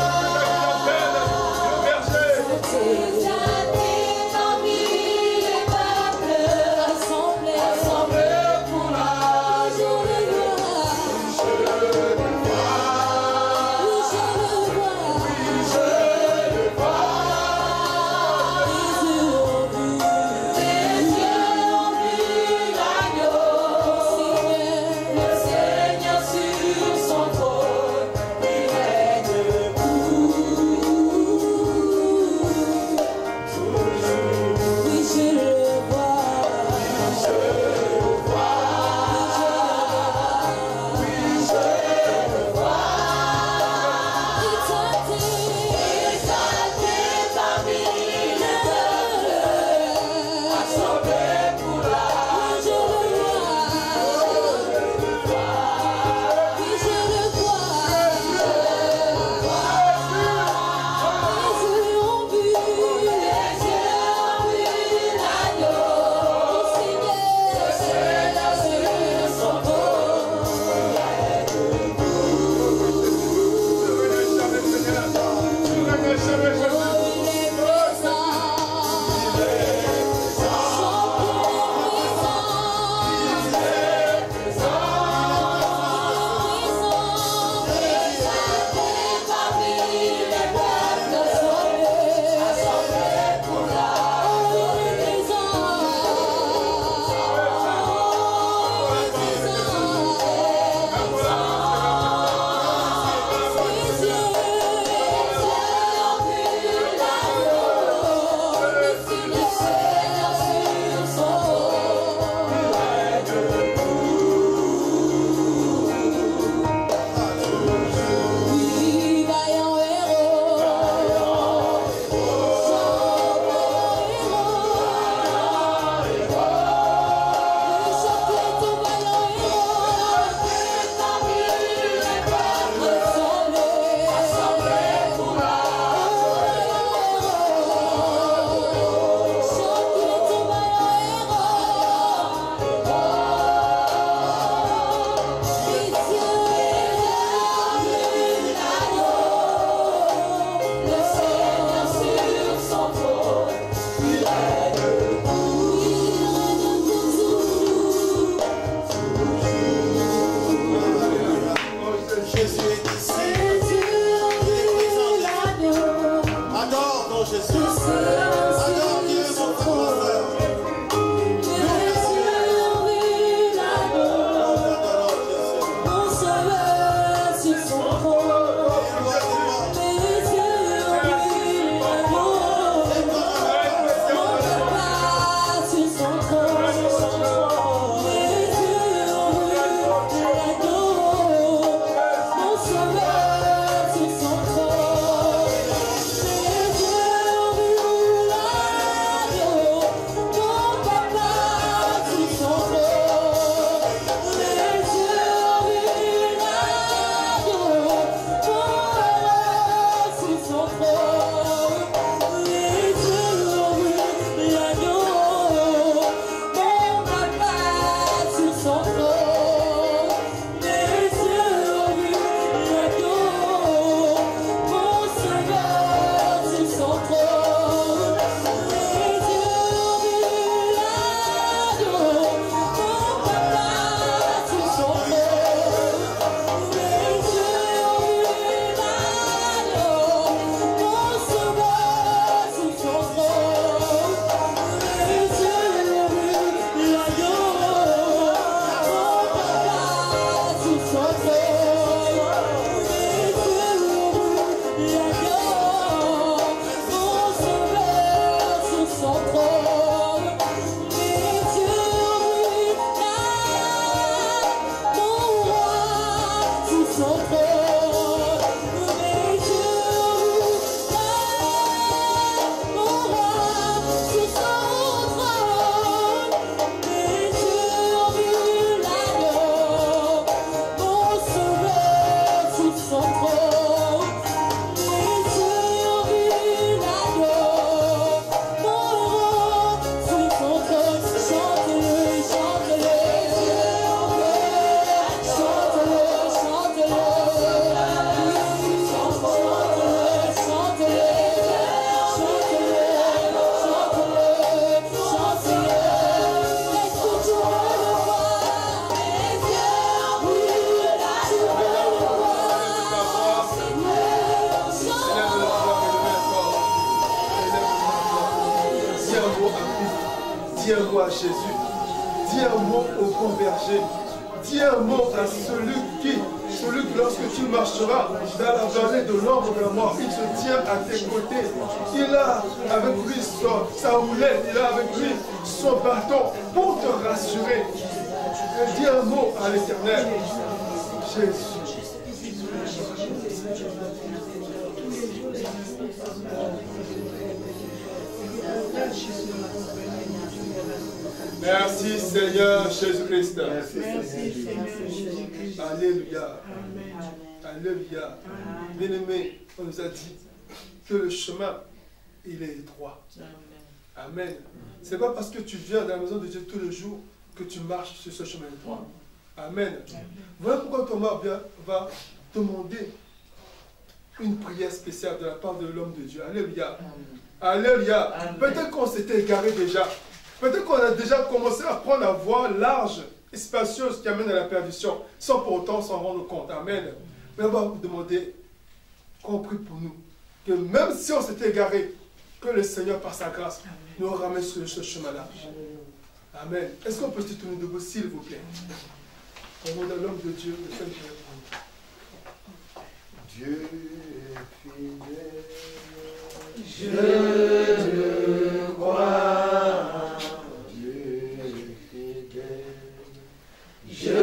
Speaker 1: Dis un mot à Jésus. Dis un mot au bon berger. Dis un mot à celui que lorsque tu marcheras dans la vallée de l'ombre de la mort, il se tient à tes côtés. Il a avec lui sa houlette, il a avec lui son bâton pour te rassurer. Dis un mot à l'Éternel. Jésus. Merci Seigneur Jésus-Christ. Alléluia. Alléluia. Bien-aimé, on nous a dit que le chemin, il est étroit. Amen. Ce n'est pas parce que tu viens dans la maison de Dieu tous les jours que tu marches sur ce chemin étroit. Amen. Voilà pourquoi Thomas va demander une prière spéciale de la part de l'homme de Dieu. Alléluia. Alléluia. Peut-être qu'on s'était égaré déjà. Peut-être qu'on a déjà commencé à prendre la voie large et spacieuse qui amène à la perdition, sans pour autant s'en rendre compte. Amen. Mais on va vous demander qu'on prie pour nous. Que même si on s'était égaré, que le Seigneur, par sa grâce, nous ramène sur ce chemin-là. Amen. Est-ce qu'on peut se tourner debout, s'il vous plaît? Au nom de l'homme de Dieu, de Saint Pierre.
Speaker 6: Dieu est fidèle.
Speaker 3: Je le crois.
Speaker 6: Dieu est fidèle.
Speaker 3: Je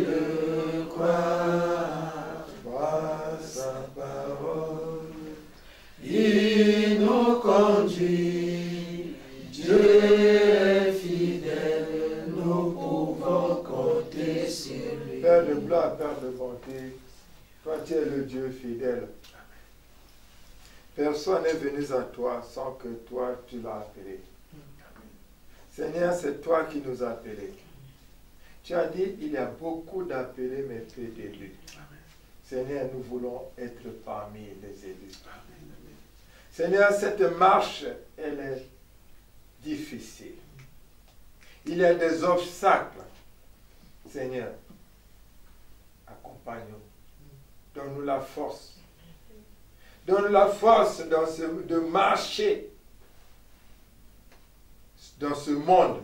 Speaker 3: le crois.
Speaker 6: Par sa parole,
Speaker 3: Il nous conduit. Dieu est fidèle. Nous pouvons compter sur lui.
Speaker 6: Père de gloire, Père de bonté, toi tu es le Dieu fidèle. Personne n'est venu à toi sans que toi tu l'as appelé. Seigneur, c'est toi qui nous as appelés. Tu as dit, il y a beaucoup d'appelés mais peu d'élus. Seigneur, nous voulons être parmi les élus. Seigneur, cette marche, elle est difficile. Il y a des obstacles. Seigneur, accompagne-nous. Donne-nous la force. Donne-nous la force de marcher dans ce monde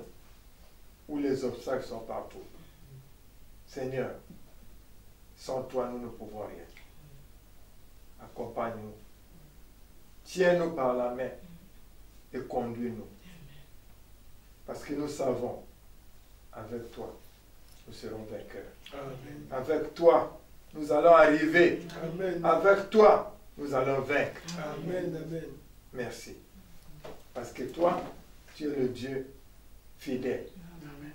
Speaker 6: où les obstacles sont partout. Seigneur, sans toi, nous ne pouvons rien. Accompagne-nous. Tiens-nous par la main et conduis-nous. Parce que nous savons, avec toi, nous serons vainqueurs.
Speaker 1: Amen.
Speaker 6: Avec toi, nous allons arriver.
Speaker 1: Amen.
Speaker 6: Avec toi, nous allons vaincre.
Speaker 1: Amen. Amen.
Speaker 6: Merci. Parce que toi, tu es le Dieu fidèle.
Speaker 1: Amen.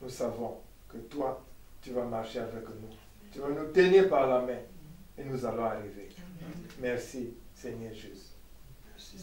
Speaker 6: Nous savons que toi, tu vas marcher avec nous. Tu vas nous tenir par la main et nous allons arriver. Merci, Seigneur Jésus.
Speaker 1: Merci.